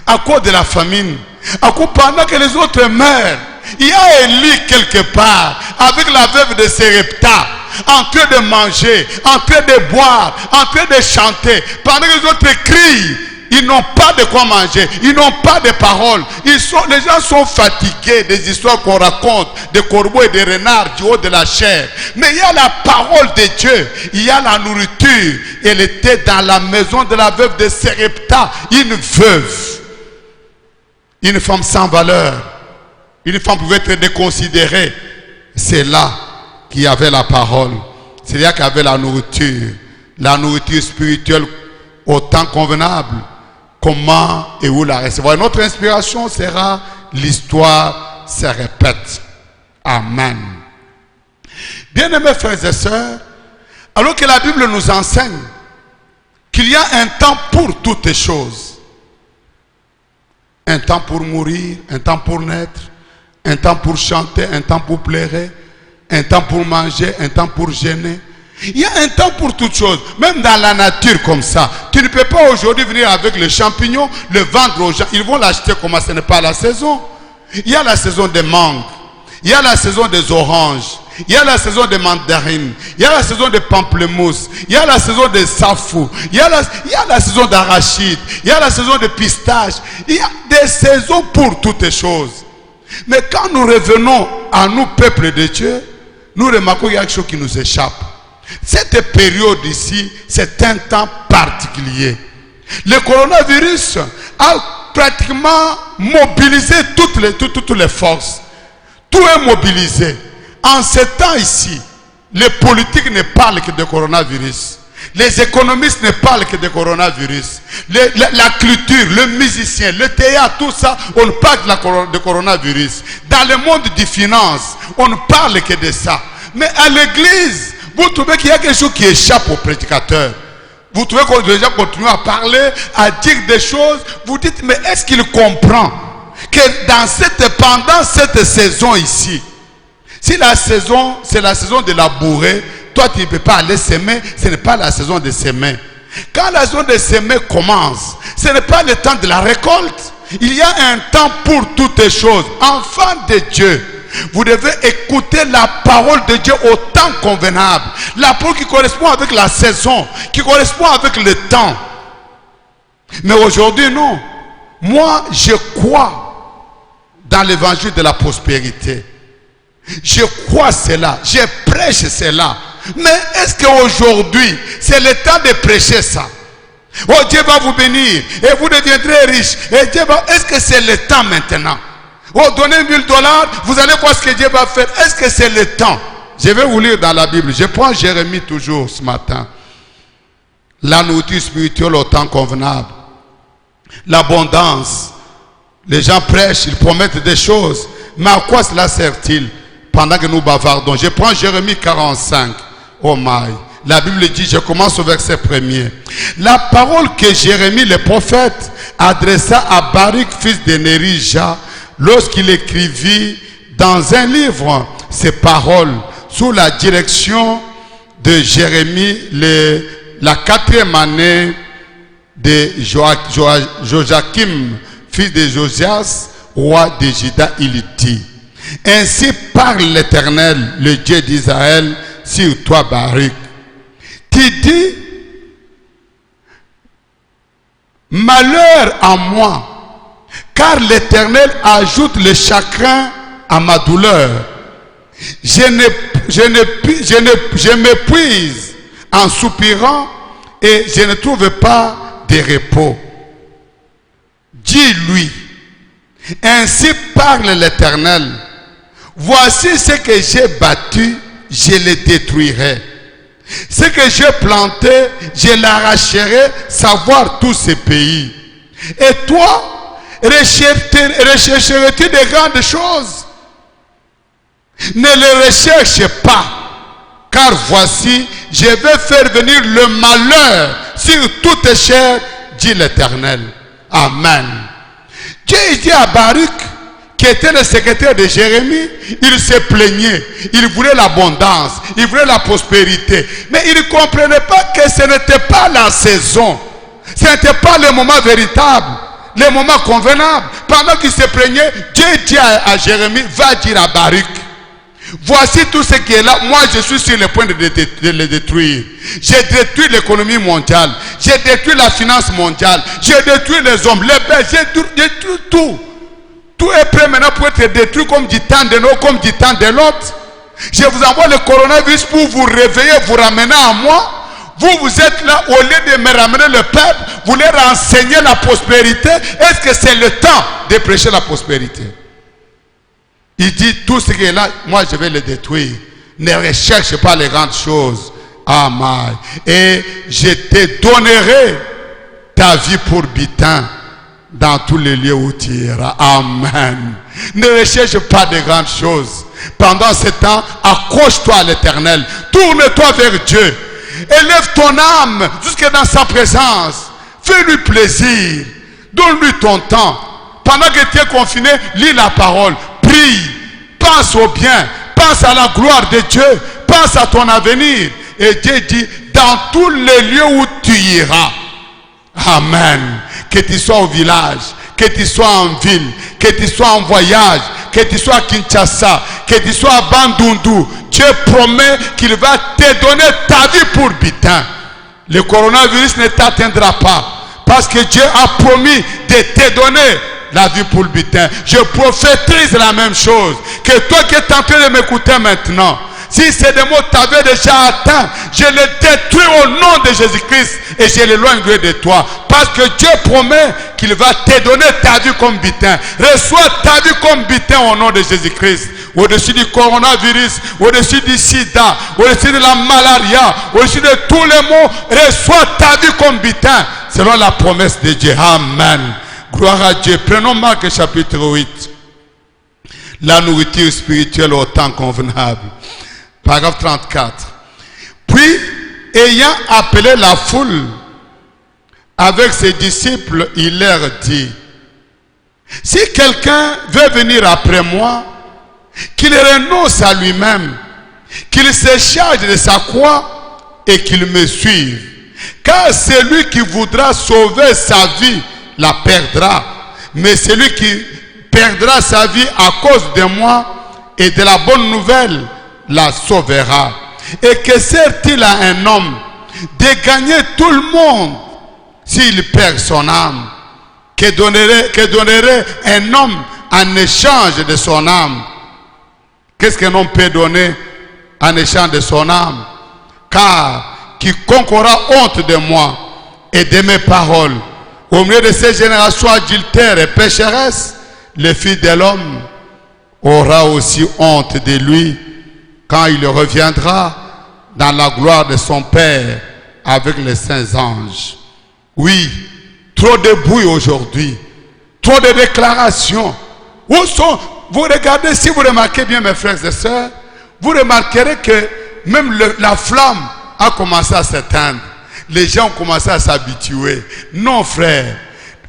à cause de la famine, à cause pendant que les autres meurent, il y a Élie quelque part avec la veuve de Sérepta en train de manger, en train de boire, en train de chanter pendant que les autres crient. Ils n'ont pas de quoi manger, ils n'ont pas de paroles. Les gens sont fatigués des histoires qu'on raconte, de corbeaux et de renards du haut de la chair. Mais il y a la parole de Dieu, il y a la nourriture. Elle était dans la maison de la veuve de Sérepta, une veuve, une femme sans valeur, une femme pouvait être déconsidérée. C'est là qu'il y avait la parole, c'est là qu'il y avait la nourriture spirituelle au temps convenable. Comment et où la recevoir? Notre inspiration sera l'histoire se répète. Amen. Bien-aimés frères et sœurs, alors que la Bible nous enseigne qu'il y a un temps pour toutes choses, un temps pour mourir, un temps pour naître, un temps pour chanter, un temps pour pleurer, un temps pour manger, un temps pour jeûner. Il y a un temps pour toutes choses, même dans la nature comme ça. Tu ne peux pas aujourd'hui venir avec les champignons, le vendre aux gens. Ils vont l'acheter comme ce n'est pas la saison. Il y a la saison des mangues, il y a la saison des oranges, il y a la saison des mandarines, il y a la saison des pamplemousses, il y a la saison des safou, il y a la saison d'arachide, il y a la saison de pistache. Il y a des saisons pour toutes les choses. Mais quand nous revenons à nous, peuple de Dieu, nous remarquons qu'il y a quelque chose qui nous échappe. Cette période ici, c'est un temps particulier. Le coronavirus a pratiquement mobilisé toutes les forces. Tout est mobilisé. En ce temps ici, les politiques ne parlent que de coronavirus. Les économistes ne parlent que de coronavirus. La culture, le musicien, le théâtre, tout ça, on parle de coronavirus. Dans le monde des finances, on ne parle que de ça. Mais à l'église, vous trouvez qu'il y a quelque chose qui échappe aux prédicateurs. Vous trouvez que les gens continuent à parler, à dire des choses. Vous dites, mais est-ce qu'il comprend que pendant cette saison ici, si la saison, c'est la saison de labourer, toi tu ne peux pas aller semer, ce n'est pas la saison de semer. Quand la saison de semer commence, ce n'est pas le temps de la récolte. Il y a un temps pour toutes les choses. Enfants de Dieu, vous devez écouter la parole de Dieu au temps convenable. La parole qui correspond avec la saison, qui correspond avec le temps. Mais aujourd'hui, non. Moi, je crois dans l'évangile de la prospérité. Je crois cela. Je prêche cela. Mais est-ce qu'aujourd'hui, c'est le temps de prêcher ça? Oh, Dieu va vous bénir et vous deviendrez riche. Et Dieu va... Est-ce que c'est le temps maintenant? Oh, donnez $1000, vous allez voir ce que Dieu va faire. Est-ce que c'est le temps? Je vais vous lire dans la Bible. Je prends Jérémie toujours ce matin. La nourriture spirituelle au temps convenable. L'abondance. Les gens prêchent, ils promettent des choses. Mais à quoi cela sert-il pendant que nous bavardons? Je prends Jérémie 45. Oh my. La Bible dit, je commence au verset 1er. La parole que Jérémie le prophète adressa à Baruch, fils de Nérija, lorsqu'il écrivit dans un livre ces paroles sous la direction de Jérémie, la 4e année de Joachim, fils de Josias, roi de Juda, il dit: ainsi parle l'Éternel, le Dieu d'Israël, sur toi, Baruch. Tu dis: malheur à moi, car l'Éternel ajoute le chagrin à ma douleur. Je m'épuise en soupirant et je ne trouve pas de repos. Dis-lui, ainsi parle l'Éternel. Voici ce que j'ai battu, je le détruirai. Ce que j'ai planté, je l'arracherai, savoir tous ces pays. Et toi, rechercherais-tu de grandes choses? Ne les recherche pas, car voici, je vais faire venir le malheur sur toute chair, dit l'Éternel. Amen. Dieu dit à Baruch, qui était le secrétaire de Jérémie, il se plaignait, il voulait l'abondance, il voulait la prospérité, mais il ne comprenait pas que ce n'était pas la saison, ce n'était pas le moment véritable, le moment convenable. Pendant qu'il se plaignait, Dieu dit à Jérémie, va dire à Baruch, voici tout ce qui est là, moi je suis sur le point de le détruire. J'ai détruit l'économie mondiale, j'ai détruit la finance mondiale, j'ai détruit les hommes, les bêtes, j'ai détruit tout. Tout est prêt maintenant pour être détruit comme du temps de l'autre, comme du temps de l'autre. Je vous envoie le coronavirus pour vous réveiller, vous ramener à moi. Vous êtes là, au lieu de me ramener le peuple, vous voulez renseigner la prospérité. Est-ce que c'est le temps de prêcher la prospérité? Il dit, tout ce qui est là, moi je vais le détruire. Ne recherche pas les grandes choses. Amen. Et je te donnerai ta vie pour butin dans tous les lieux où tu iras. Amen. Ne recherche pas de grandes choses. Pendant ce temps, accroche-toi à l'Éternel. Tourne-toi vers Dieu. Élève ton âme jusque dans sa présence. Fais-lui plaisir. Donne-lui ton temps. Pendant que tu es confiné, lis la parole. Prie. Pense au bien. Pense à la gloire de Dieu. Pense à ton avenir. Et Dieu dit, dans tous les lieux où tu iras. Amen. Que tu sois au village, que tu sois en ville, que tu sois en voyage, que tu sois à Kinshasa, que tu sois à Bandundu, Dieu promet qu'il va te donner ta vie pour butin. Le coronavirus ne t'atteindra pas parce que Dieu a promis de te donner la vie pour le butin. Je prophétise la même chose. Que toi qui es en train de m'écouter maintenant, si ces démons t'avaient déjà atteint, je les détruis au nom de Jésus-Christ et je l'éloigne de toi. Parce que Dieu promet qu'il va te donner ta vie comme butin. Reçois ta vie comme butin au nom de Jésus-Christ. Au-dessus du coronavirus, au-dessus du sida, au-dessus de la malaria, au-dessus de tous les maux, reçois ta vie comme butin selon la promesse de Dieu. Amen. Gloire à Dieu. Prenons Marc chapitre 8. La nourriture spirituelle au temps convenable. Paragraphe 34. Puis, ayant appelé la foule avec ses disciples, il leur dit, si quelqu'un veut venir après moi, qu'il renonce à lui-même, qu'il se charge de sa croix et qu'il me suive. Car celui qui voudra sauver sa vie la perdra, mais celui qui perdra sa vie à cause de moi et de la bonne nouvelle la sauvera. Et que sert-il à un homme de gagner tout le monde s'il perd son âme? Que donnerait un homme en échange de son âme? Qu'est-ce qu'un homme peut donner en échange de son âme? Car quiconque aura honte de moi et de mes paroles au milieu de ces générations adultères et pécheresses, le Fils de l'homme aura aussi honte de lui quand il reviendra dans la gloire de son Père avec les saints anges. Oui, trop de bruit aujourd'hui, trop de déclarations. Où sont, vous regardez, si vous remarquez bien mes frères et sœurs, vous remarquerez que même la flamme a commencé à s'éteindre. Les gens ont commencé à s'habituer. Non frère,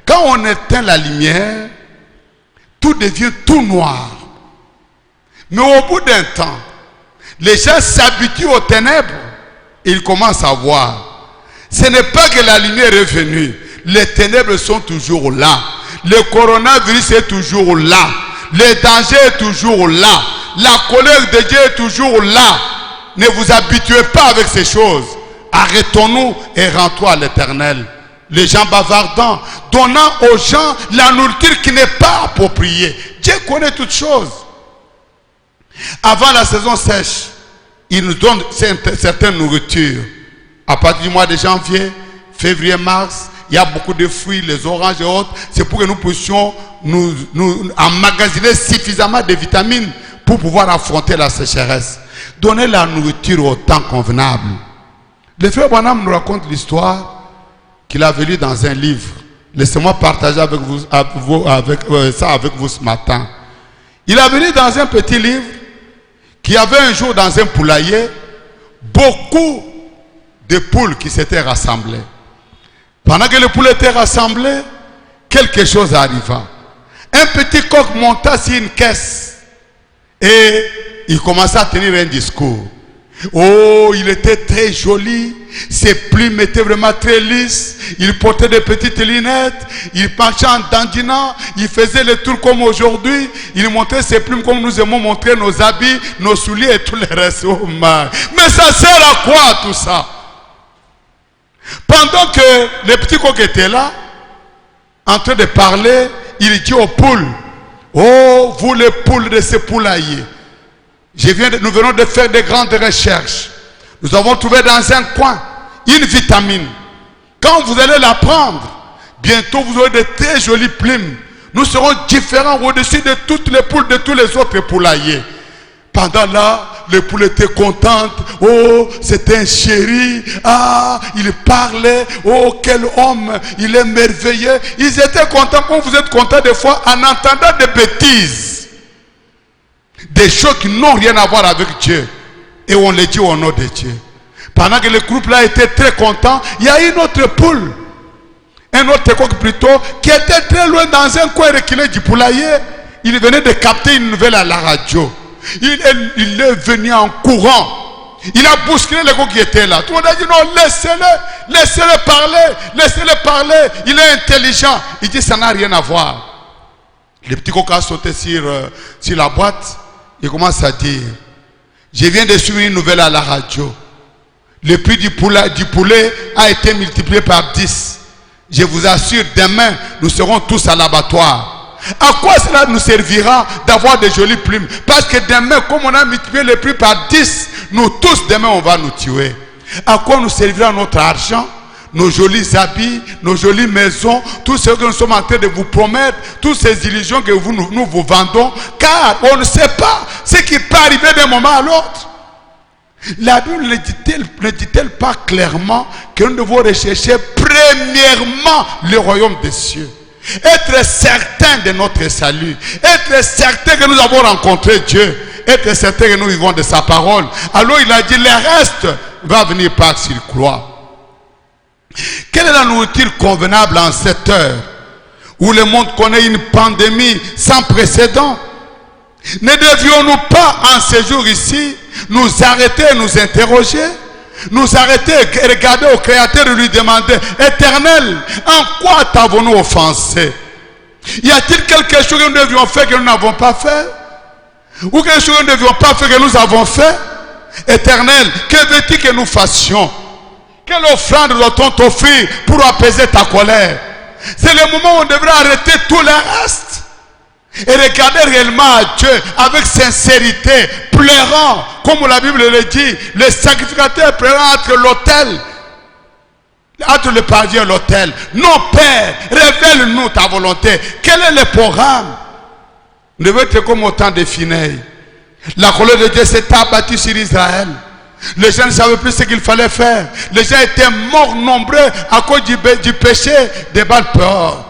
quand on éteint la lumière, tout devient tout noir. Mais au bout d'un temps, les gens s'habituent aux ténèbres. Ils commencent à voir. Ce n'est pas que la lumière est venue. Les ténèbres sont toujours là. Le coronavirus est toujours là. Le danger est toujours là. La colère de Dieu est toujours là. Ne vous habituez pas avec ces choses. Arrêtons-nous et rentrons à l'Éternel. Les gens bavardants, donnant aux gens la nourriture qui n'est pas appropriée. Dieu connaît toutes choses. Avant la saison sèche, il nous donne certaines nourritures. À partir du mois de janvier, février, mars, il y a beaucoup de fruits, les oranges et autres. C'est pour que nous puissions nous emmagasiner suffisamment de vitamines pour pouvoir affronter la sécheresse. Donner la nourriture au temps convenable. Le frère Branham nous raconte l'histoire qu'il avait lu dans un livre. Laissez-moi partager avec vous, ça avec vous ce matin. Il avait lu dans un petit livre qu'il y avait un jour dans un poulailler beaucoup de poules qui s'étaient rassemblées. Pendant que les poules étaient rassemblées, quelque chose arriva. Un petit coq monta sur une caisse et il commença à tenir un discours. Oh, il était très joli. Ses plumes étaient vraiment très lisses. Il portait des petites lunettes. Il marchait en dandinant. Il faisait le tour comme aujourd'hui. Il montrait ses plumes comme nous aimons montrer nos habits, nos souliers et tout le reste. Oh man. Mais ça sert à quoi tout ça? Pendant que le petit coq était là, en train de parler, il dit aux poules, oh, vous les poules de ce poulailler, nous venons de faire de grandes recherches. Nous avons trouvé dans un coin une vitamine. Quand vous allez la prendre, bientôt vous aurez de très jolies plumes. Nous serons différents au-dessus de toutes les poules de tous les autres poulaillers. Pendant là, les poules étaient contentes. Oh, c'était un chéri. Ah, il parlait. Oh, quel homme. Il est merveilleux. Ils étaient contents comme vous êtes contents des fois en entendant des bêtises. Des choses qui n'ont rien à voir avec Dieu. Et on les dit au nom de Dieu. Pendant que le groupe là était très content, il y a une autre poule. Un autre coq plutôt, qui était très loin dans un coin reculé du poulailler. Il venait de capter une nouvelle à la radio. Il est venu en courant. Il a bousculé les gars qui étaient là. Tout le monde a dit non, laissez-le parler. Il est intelligent. Il dit ça n'a rien à voir. Le petit coq a sauté sur la boîte. Il commence à dire, je viens de suivre une nouvelle à la radio. Le prix du poulet a été multiplié par 10. Je vous assure, demain, nous serons tous à l'abattoir. À quoi cela nous servira d'avoir de jolies plumes? Parce que demain, comme on a multiplié le prix par 10, nous tous demain on va nous tuer. À quoi nous servira notre argent, nos jolis habits, nos jolies maisons, tout ce que nous sommes en train de vous promettre, toutes ces illusions que nous vous vendons, car on ne sait pas ce qui peut arriver d'un moment à l'autre. La Bible ne dit-elle pas clairement que nous devons rechercher premièrement le royaume des cieux? Être certain de notre salut, être certain que nous avons rencontré Dieu, être certain que nous vivons de sa parole. Alors il a dit, le reste va venir par s'il croit. Quelle est la nourriture convenable en cette heure où le monde connaît une pandémie sans précédent? Ne devions-nous pas en ce jour ici nous arrêter et nous interroger? Nous arrêter et regarder au Créateur et lui demander, Éternel, en quoi t'avons-nous offensé? Y a-t-il quelque chose que nous devions faire que nous n'avons pas fait? Ou quelque chose que nous ne devions pas faire que nous avons fait? Éternel, que veux-tu que nous fassions? Quelle offrande doit-on t'offrir pour apaiser ta colère? C'est le moment où on devrait arrêter tout le reste et regarder réellement à Dieu avec sincérité, pleurant, comme la Bible le dit, le sacrificateur pleurant entre l'autel, entre le paradis et l'autel. Non, Père, révèle-nous ta volonté. Quel est le programme? Nous devons être comme autant de Phinéas. La colère de Dieu s'est abattue sur Israël. Les gens ne savaient plus ce qu'il fallait faire. Les gens étaient morts nombreux à cause du péché des Baal-Péor.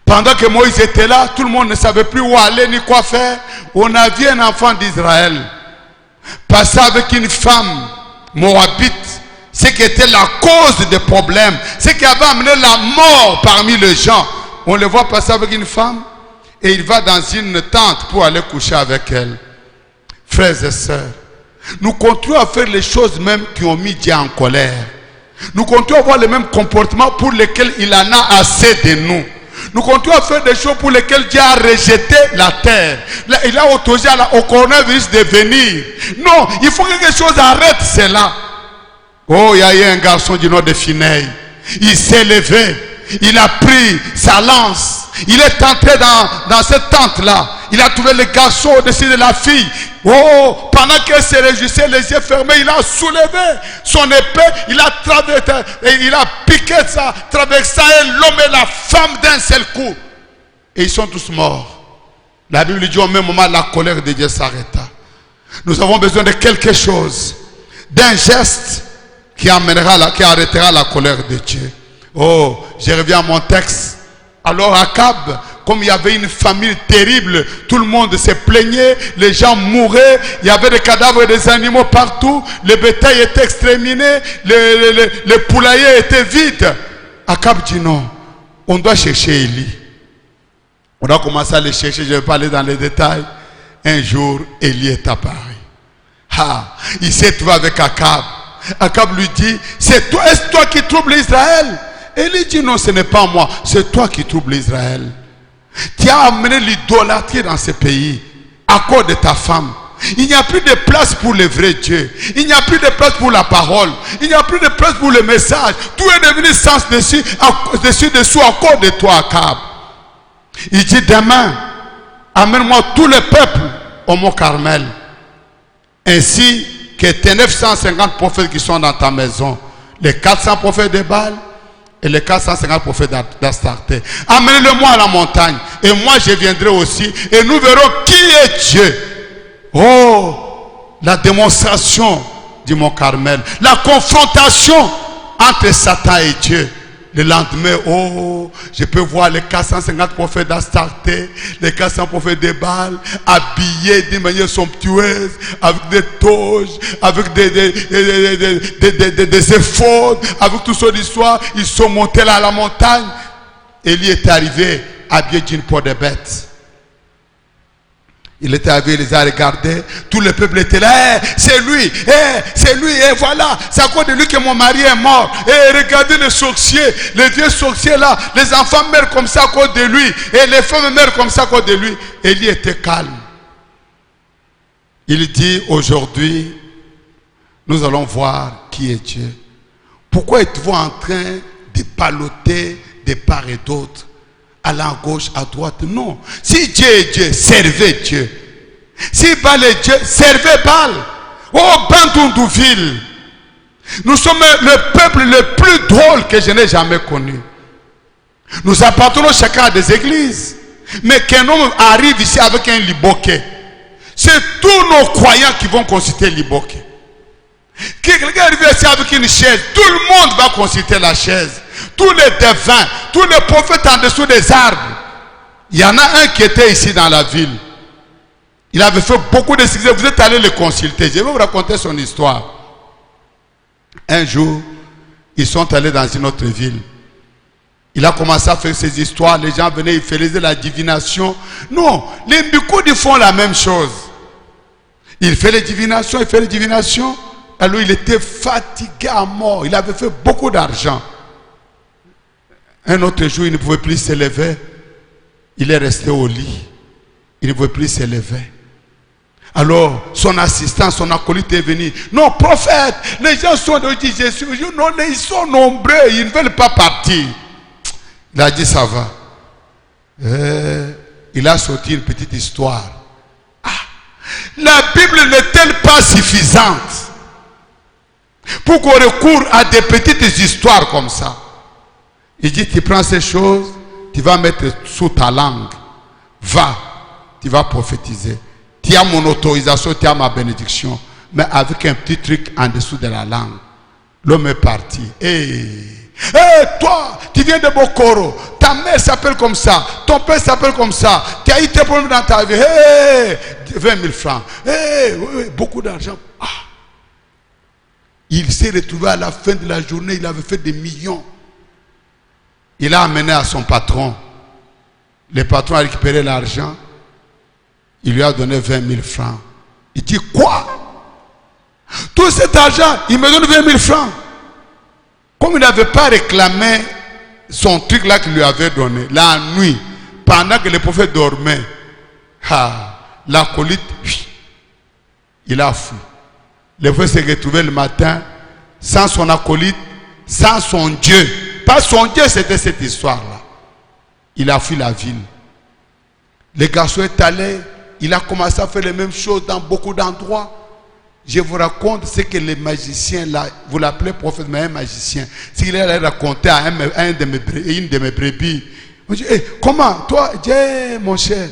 Pendant que Moïse était là, tout le monde ne savait plus où aller ni quoi faire. On a vu un enfant d'Israël passer avec une femme moabite, ce qui était la cause des problèmes, ce qui avait amené la mort parmi les gens. On le voit passer avec une femme et il va dans une tente pour aller coucher avec elle. Frères et sœurs, nous continuons à faire les choses même qui ont mis Dieu en colère. Nous continuons à avoir les mêmes comportements pour lesquels il en a assez de nous. Nous continuons à faire des choses pour lesquelles Dieu a rejeté la terre. Il a autorisé au coronavirus de venir. Non, il faut que quelque chose arrête cela. Oh, il y a eu un garçon du nom de Phinéas. Il s'est levé. Il a pris sa lance Il est entré dans cette tente-là. Il a trouvé le garçon au-dessus de la fille. Oh, pendant qu'elle se réjouissait, les yeux fermés, il a soulevé son épée, il a piqué ça, traversé l'homme et la femme d'un seul coup. Et ils sont tous morts. La Bible dit au même moment, la colère de Dieu s'arrêta. Nous avons besoin de quelque chose, d'un geste qui arrêtera la colère de Dieu. Oh, je reviens à mon texte. Alors Akab, comme il y avait une famine terrible, tout le monde se plaignait, les gens mouraient, il y avait des cadavres et des animaux partout, le bétail était exterminé, les poulaillers étaient vides. Akab dit non, on doit chercher Élie. On doit commencer à le chercher, je ne vais pas aller dans les détails. Un jour, Élie est apparu. Il s'est trouvé avec Akab. Akab lui dit, est-ce toi qui troubles Israël? Élie dit non, ce n'est pas moi, c'est toi qui troubles Israël. Tu as amené l'idolâtrie dans ce pays à cause de ta femme. Il n'y a plus de place pour le vrai Dieu. Il n'y a plus de place pour la parole. Il n'y a plus de place pour le message. Tout est devenu sens dessous à cause de toi, Akab. Il dit demain, amène-moi tout le peuple au mont Carmel, ainsi que tes 950 prophètes qui sont dans ta maison, les 400 prophètes de Baal et les 450 prophètes d'Astarté. Amenez-le-moi à la montagne, et moi je viendrai aussi, et nous verrons qui est Dieu. Oh, la démonstration du mont Carmel, la confrontation entre Satan et Dieu. Le lendemain, oh, je peux voir les 450 prophètes d'Astarté, les 400 prophètes de Baal, habillés d'une manière somptueuse, avec des toges, avec des éphodes, avec tout ce d'histoire. Ils sont montés là à la montagne. Élie est arrivé, habillé d'une peau de bête. Il était arrivé, il les a regardés. Tout le peuple était là. C'est lui, et voilà. C'est à cause de lui que mon mari est mort. Regardez les sorciers, les vieux sorciers là. Les enfants meurent comme ça à cause de lui. Et les femmes meurent comme ça à cause de lui. Élie était calme. Il dit aujourd'hui, nous allons voir qui est Dieu. Pourquoi êtes-vous en train de balloter de part et d'autre? Aller à gauche, à droite, non. Si Dieu est Dieu, servez Dieu. Si Baal est Dieu, servez Baal. Oh, Bandundouville. Nous sommes le peuple le plus drôle que je n'ai jamais connu. Nous appartenons chacun à des églises. Mais qu'un homme arrive ici avec un liboquet, c'est tous nos croyants qui vont consulter le liboquet. Quelqu'un arrive ici avec une chaise, tout le monde va consulter la chaise. Tous les devins, tous les prophètes en dessous des arbres. Il y en a un qui était ici dans la ville. Il avait fait beaucoup de succès. Vous êtes allés le consulter. Je vais vous raconter son histoire. Un jour, ils sont allés dans une autre ville. Il a commencé à faire ses histoires. Les gens venaient, ils faisaient la divination. Non, les Mbikoudi font la même chose. Il fait les divinations, il fait les divinations. Alors il était fatigué à mort. Il avait fait beaucoup d'argent. Un autre jour, il ne pouvait plus se lever. Il est resté au lit. Il ne pouvait plus se lever. Alors, son assistant, son acolyte est venu. Non, prophète, les gens sont de Jésus. Non, ils sont nombreux, ils ne veulent pas partir. Il a dit, ça va. Il a sorti une petite histoire. La Bible n'est-elle pas suffisante pour qu'on recourt à des petites histoires comme ça? Il dit, tu prends ces choses, tu vas mettre sous ta langue. Va, tu vas prophétiser. Tu as mon autorisation, tu as ma bénédiction. Mais avec un petit truc en dessous de la langue. L'homme est parti. Toi, tu viens de Bokoro. Ta mère s'appelle comme ça. Ton père s'appelle comme ça. Tu as eu tes problèmes dans ta vie. 20 000 francs. Beaucoup d'argent. Il s'est retrouvé à la fin de la journée. Il avait fait des millions. Il a amené à son patron. Le patron a récupéré l'argent. Il lui a donné 20 000 francs. Il dit, quoi? Tout cet argent, il me donne 20 000 francs. Comme il n'avait pas réclamé son truc là qu'il lui avait donné, la nuit, pendant que le prophète dormait, l'acolyte, il a fui. Le prophète s'est retrouvé le matin, sans son acolyte, sans son Dieu. Pas son Dieu, c'était cette histoire-là. il a fui la ville. Le garçon est allé, il a commencé à faire les mêmes choses dans beaucoup d'endroits. Je vous raconte ce que les magiciens, là, vous l'appelez prophète, mais un magicien, s'il allait raconter à une de mes brebis, on dit, hey, comment, toi, mon cher,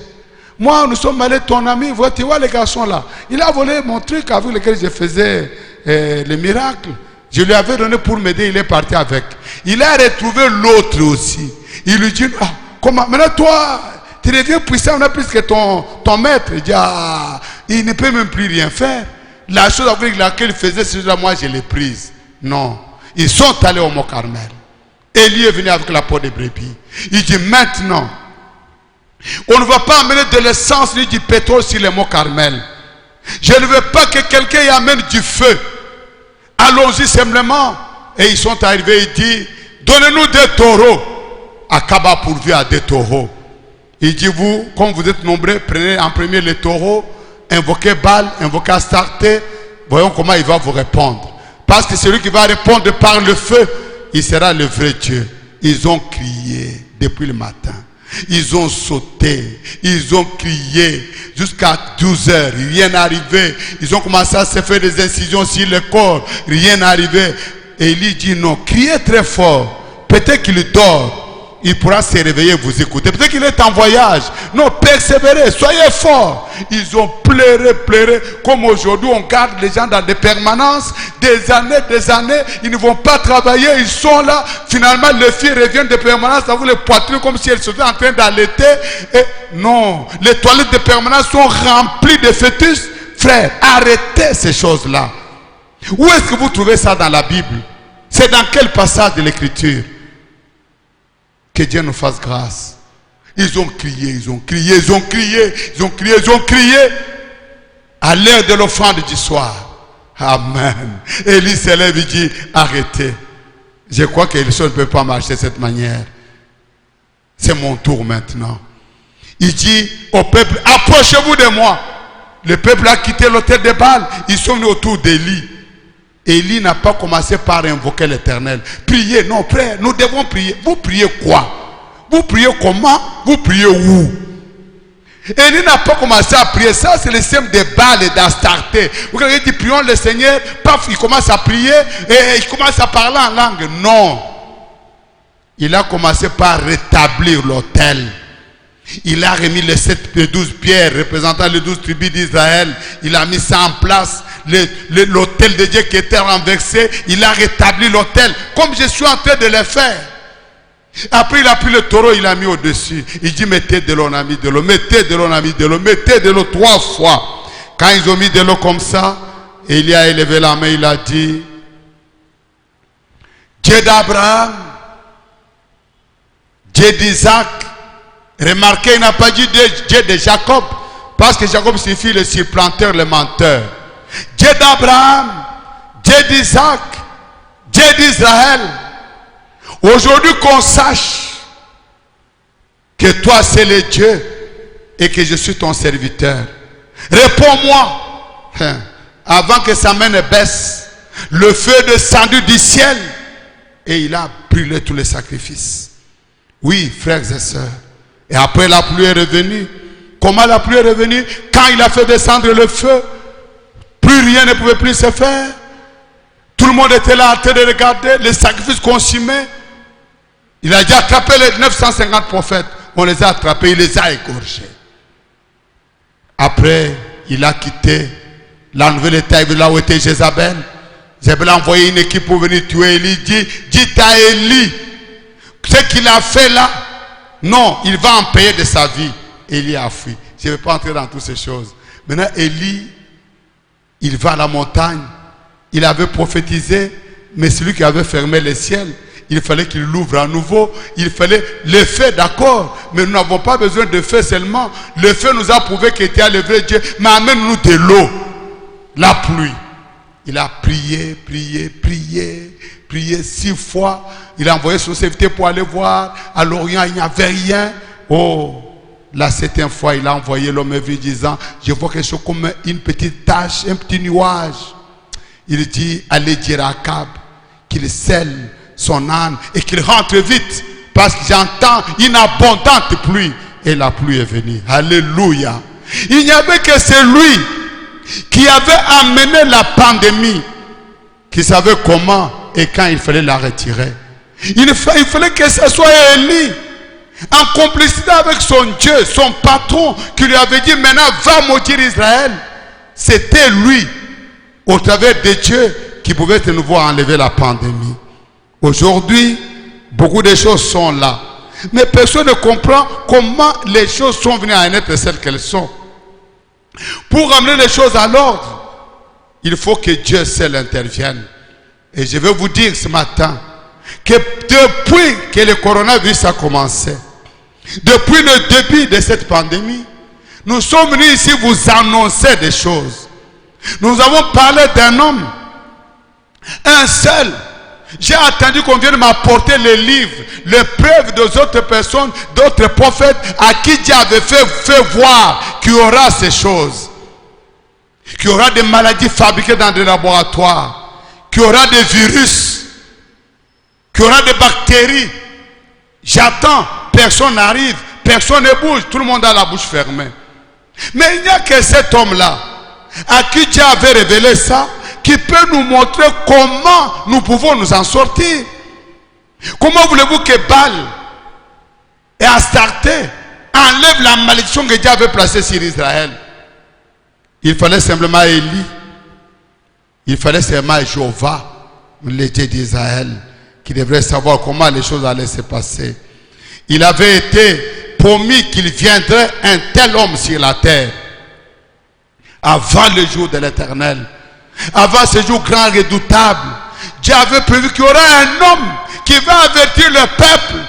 moi, nous sommes allés, ton ami, tu vois le garçon là, il a volé mon truc avec lequel je faisais les miracles. Je lui avais donné pour m'aider, il est parti avec. Il a retrouvé l'autre aussi. Il lui dit, ah, comment, maintenant toi, tu deviens puissant, on a plus que ton maître. Il dit, ah, il ne peut même plus rien faire. La chose avec laquelle il faisait cela, moi je l'ai prise. Non. Ils sont allés au Mont Carmel. Élie est venu avec la peau de brebis. Il dit maintenant, on ne va pas amener de l'essence ni du pétrole sur le Mont Carmel. Je ne veux pas que quelqu'un y amène du feu. Allons-y simplement. Et ils sont arrivés, il dit, donnez-nous des taureaux. Akab a pourvu à des taureaux. Il dit, vous, comme vous êtes nombreux, prenez en premier les taureaux. Invoquez Baal, invoquez Astarté, voyons comment il va vous répondre. Parce que celui qui va répondre par le feu, il sera le vrai Dieu. Ils ont crié depuis le matin. Ils ont sauté, ils ont crié jusqu'à 12 heures, rien n'arrivait. Ils ont commencé à se faire des incisions sur le corps, rien n'arrivait. Et il dit non, criez très fort. Peut-être qu'il dort. Il pourra se réveiller et vous écouter. Peut-être qu'il est en voyage. Non, persévérez, soyez forts. Ils ont pleuré. Comme aujourd'hui, on garde les gens dans des permanences. Des années. Ils ne vont pas travailler. Ils sont là. Finalement, les filles reviennent de permanence avec les poitrines comme si elles étaient en train d'allaiter. Et non, les toilettes de permanence sont remplies de fœtus. Frère, arrêtez ces choses-là. Où est-ce que vous trouvez ça dans la Bible? C'est dans quel passage de l'Écriture? Que Dieu nous fasse grâce. Ils ont crié. À l'heure de l'offrande du soir. Amen. Élie se lève et dit, arrêtez. Je crois que les choses ne peuvent pas marcher de cette manière. C'est mon tour maintenant. Il dit au peuple, approchez-vous de moi. Le peuple a quitté l'autel de Baal. Ils sont venus autour d'Élie. Élie n'a pas commencé par invoquer l'Éternel. Priez, non, frère, nous devons prier. Vous priez quoi? Vous priez comment? Vous priez où? Élie n'a pas commencé à prier. Ça, c'est le système de Baal et d'Astarté. Vous voyez, il dit, prions le Seigneur. Paf, il commence à prier et il commence à parler en langue. Non. Il a commencé par rétablir l'autel. Il a remis les 12 pierres représentant les 12 tribus d'Israël. Il a mis ça en place. L'autel de Dieu qui était renversé, il a rétabli l'autel comme je suis en train de le faire. Après il a pris le taureau, il a mis au-dessus. Il dit mettez de l'eau, on a mis de l'eau, mettez de l'eau, on a mis de l'eau, mettez de l'eau 3 fois. Quand ils ont mis de l'eau comme ça, Élie a élevé la main, il a dit, Dieu d'Abraham, Dieu d'Isaac. Remarquez, il n'a pas dit Dieu de Jacob, parce que Jacob signifie le supplanteur, le menteur. Dieu d'Abraham, Dieu d'Isaac, Dieu d'Israël. Aujourd'hui qu'on sache que toi c'est le Dieu et que je suis ton serviteur. Réponds-moi. Avant que sa main ne baisse, le feu est descendu du ciel et il a brûlé tous les sacrifices. Oui, frères et sœurs. Et après la pluie est revenue. Comment la pluie est revenue? Quand il a fait descendre le feu, plus rien ne pouvait plus se faire. Tout le monde était là en train de regarder les sacrifices consumés. Il a déjà attrapé les 950 prophètes. On les a attrapés, il les a égorgés. Après, il a quitté la nouvelle état là où était Jézabel. Jézabel a envoyé une équipe pour venir tuer Élie. Dites à Élie, ce qu'il a fait là, non, il va en payer de sa vie. Élie a fui. Je ne vais pas entrer dans toutes ces choses. Maintenant, Élie, il va à la montagne. Il avait prophétisé, mais celui qui avait fermé les ciels, il fallait qu'il l'ouvre à nouveau. Il fallait le feu, d'accord. Mais nous n'avons pas besoin de feu seulement. Le feu nous a prouvé qu'il était le vrai Dieu. Mais amène-nous de l'eau. La pluie. Il a prié 6 fois. Il a envoyé son serviteur pour aller voir. À l'Orient, il n'y avait rien. Oh, la 7e fois, il a envoyé l'homme vu disant, je vois quelque chose comme une petite tache, un petit nuage. Il dit, allez dire à Akab qu'il scelle son âne et qu'il rentre vite Parce que j'entends une abondante pluie. Et la pluie est venue. Alléluia. Il n'y avait que celui qui avait amené la pandémie, qui savait comment et quand il fallait la retirer. Il fallait que ce soit Élie, en complicité avec son Dieu, son patron, qui lui avait dit maintenant va maudire Israël. C'était lui, au travers de Dieu, qui pouvait de nouveau enlever la pandémie. Aujourd'hui, beaucoup de choses sont là. Mais personne ne comprend comment les choses sont venues à être celles qu'elles sont. Pour ramener les choses à l'ordre, il faut que Dieu seul intervienne. Et je vais vous dire ce matin que depuis que le coronavirus a commencé, depuis le début de cette pandémie, nous sommes venus ici vous annoncer des choses. Nous avons parlé d'un homme, un seul. J'ai attendu qu'on vienne m'apporter les livres, les preuves des autres personnes, d'autres prophètes à qui Dieu avait fait voir qu'il y aura ces choses. Qu'il y aura des maladies fabriquées dans des laboratoires, qu'il y aura des virus, qu'il y aura des bactéries. J'attends, personne n'arrive, personne ne bouge, tout le monde a la bouche fermée. Mais il n'y a que cet homme-là, à qui Dieu avait révélé ça, qui peut nous montrer comment nous pouvons nous en sortir. Comment voulez-vous que Baal et Astarté enlèvent la malédiction que Dieu avait placée sur Israël? Il fallait simplement Élie. Il fallait simplement Jéhovah, le Dieu d'Israël, qui devrait savoir comment les choses allaient se passer. Il avait été promis qu'il viendrait un tel homme sur la terre avant le jour de l'Éternel. Avant ce jour grand redoutable, Dieu avait prévu qu'il y aura un homme qui va avertir le peuple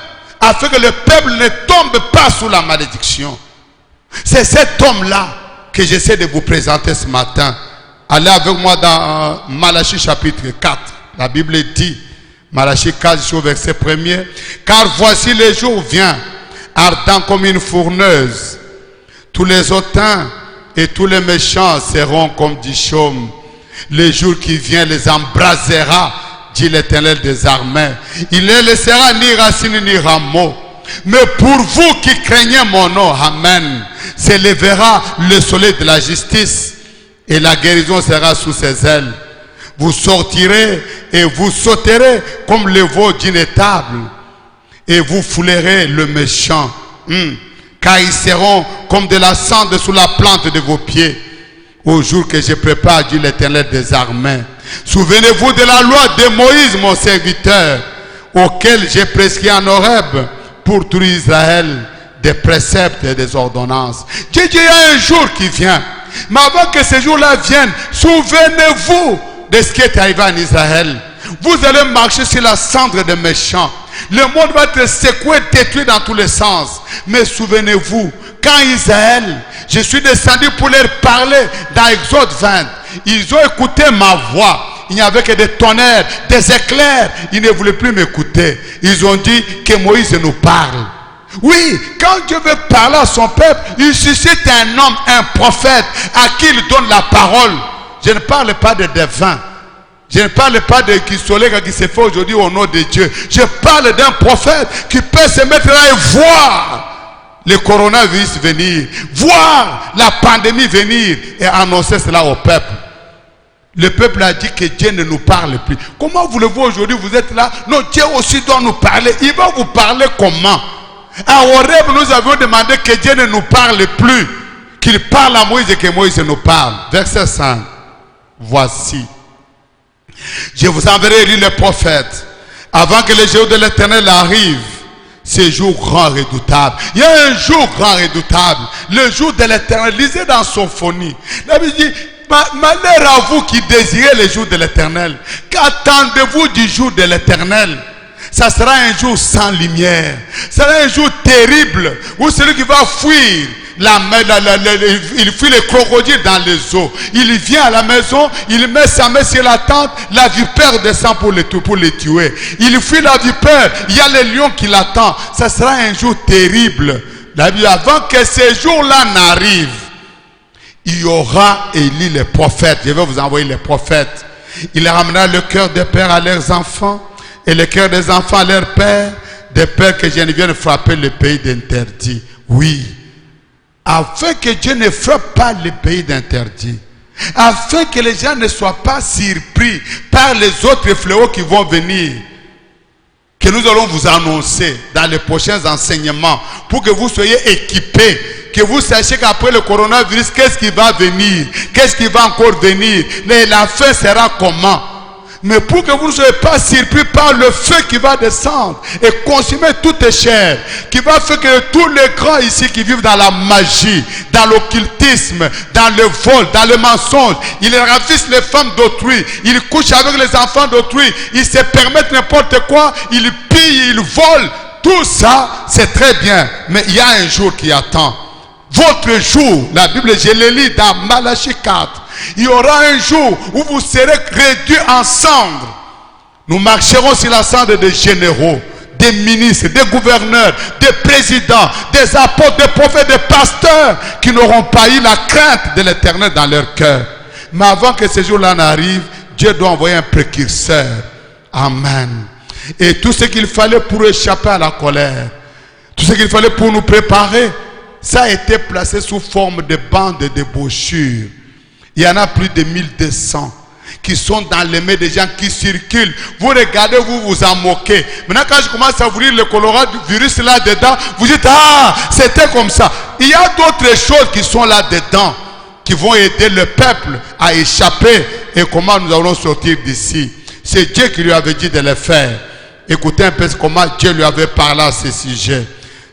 afin que le peuple ne tombe pas sous la malédiction. C'est cet homme-là que j'essaie de vous présenter ce matin. Allez avec moi dans Malachie chapitre 4. La Bible dit, Malachie 4, verset 1er, car voici le jour vient, ardent comme une fourneuse. Tous les hautains et tous les méchants seront comme du chaume. Le jour qui vient les embrasera, dit l'Éternel des armées. Il ne laissera ni racine ni rameau. Mais pour vous qui craignez mon nom, amen, s'élèvera le soleil de la justice et la guérison sera sous ses ailes. Vous sortirez et vous sauterez comme le veau d'une étable et vous foulerez le méchant, car ils seront comme de la cendre sous la plante de vos pieds. Au jour que je prépare, dit l'Éternel des armées. Souvenez-vous de la loi de Moïse, mon serviteur, auquel j'ai prescrit en Horeb pour tout Israël des préceptes et des ordonnances. Dieu dit, il y a un jour qui vient. Mais avant que ce jour-là vienne, souvenez-vous de ce qui est arrivé en Israël. Vous allez marcher sur la cendre des méchants. Le monde va être secoué, détruit dans tous les sens. Mais souvenez-vous, quand Israël, je suis descendu pour leur parler dans Exode 20, ils ont écouté ma voix. Il n'y avait que des tonnerres, des éclairs. Ils ne voulaient plus m'écouter. Ils ont dit que Moïse nous parle. Oui, quand Dieu veut parler à son peuple, il suscite un homme, un prophète, à qui il donne la parole. Je ne parle pas de devin. Je ne parle pas de Kisoleka qui se fait aujourd'hui au nom de Dieu. Je parle d'un prophète qui peut se mettre là et voir le coronavirus venir, voir la pandémie venir et annoncer cela au peuple. Le peuple a dit que Dieu ne nous parle plus. Comment voulez-vous aujourd'hui, vous êtes là? Non, Dieu aussi doit nous parler. Il va vous parler comment? À Horeb, nous avions demandé que Dieu ne nous parle plus, qu'il parle à Moïse et que Moïse nous parle. Verset 5. Voici, je vous enverrai lire les prophètes avant que le jour de l'Éternel arrive. Ce jour grand redoutable. Il y a un jour grand redoutable. Le jour de l'Éternel. Lisez dans Symphonie. La Bible dit, malheur à vous qui désirez le jour de l'Éternel. Qu'attendez-vous du jour de l'Éternel? Ça sera un jour sans lumière. Ça sera un jour terrible où celui qui va fuir il fuit les crocodiles dans les eaux. Il vient à la maison, il met sa main sur la tente, la vipère descend pour les tuer. Il fuit la vipère, il y a le lion qui l'attend. Ça sera un jour terrible. Avant que ce jour-là n'arrive, il y aura Élie les prophètes. Je vais vous envoyer les prophètes. Il ramènera le cœur des pères à leurs enfants et le cœur des enfants à leurs pères, de peur que je ne vienne frapper le pays d'interdit. Oui, afin que Dieu ne frappe pas le pays d'interdit. Afin que les gens ne soient pas surpris par les autres fléaux qui vont venir, que nous allons vous annoncer dans les prochains enseignements, pour que vous soyez équipés, que vous sachiez qu'après le coronavirus, qu'est-ce qui va venir, qu'est-ce qui va encore venir, mais la fin sera comment. Mais pour que vous ne soyez pas surpris par le feu qui va descendre et consumer toute chair, qui va faire que tous les grands ici qui vivent dans la magie, dans l'occultisme, dans le vol, dans le mensonge, ils ravissent les femmes d'autrui, ils couchent avec les enfants d'autrui, ils se permettent n'importe quoi, ils pillent, ils volent. Tout ça, c'est très bien, mais il y a un jour qui attend. Votre jour, la Bible, je le lis dans Malachie 4. Il y aura un jour où vous serez réduits en cendres. Nous marcherons sur la cendre des généraux, des ministres, des gouverneurs, des présidents, des apôtres, des prophètes, des pasteurs qui n'auront pas eu la crainte de l'Éternel dans leur cœur. Mais avant que ce jour-là n'arrive, Dieu doit envoyer un précurseur. Amen. Et tout ce qu'il fallait pour échapper à la colère, tout ce qu'il fallait pour nous préparer, ça a été placé sous forme de bandes de débauchure. Il y en a plus de 1200 qui sont dans les mains des gens qui circulent. Vous regardez, vous vous en moquez. Maintenant, quand je commence à vous lire le coronavirus là-dedans, vous dites, ah, c'était comme ça. Il y a d'autres choses qui sont là-dedans, qui vont aider le peuple à échapper. Et comment nous allons sortir d'ici? C'est Dieu qui lui avait dit de le faire. Écoutez un peu comment Dieu lui avait parlé à ce sujet.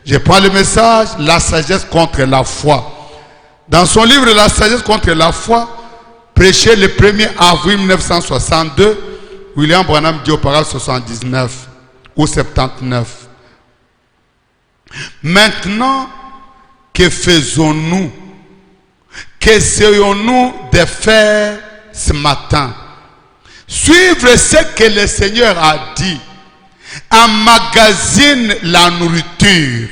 Je prends le message, la sagesse contre la foi. Dans son livre La sagesse contre la foi, prêché le 1er avril 1962, William Branham dit au paragraphe 79 ou 79. Maintenant, que faisons-nous? Qu'essayons-nous de faire ce matin? Suivre ce que le Seigneur a dit. Emmagasine la nourriture.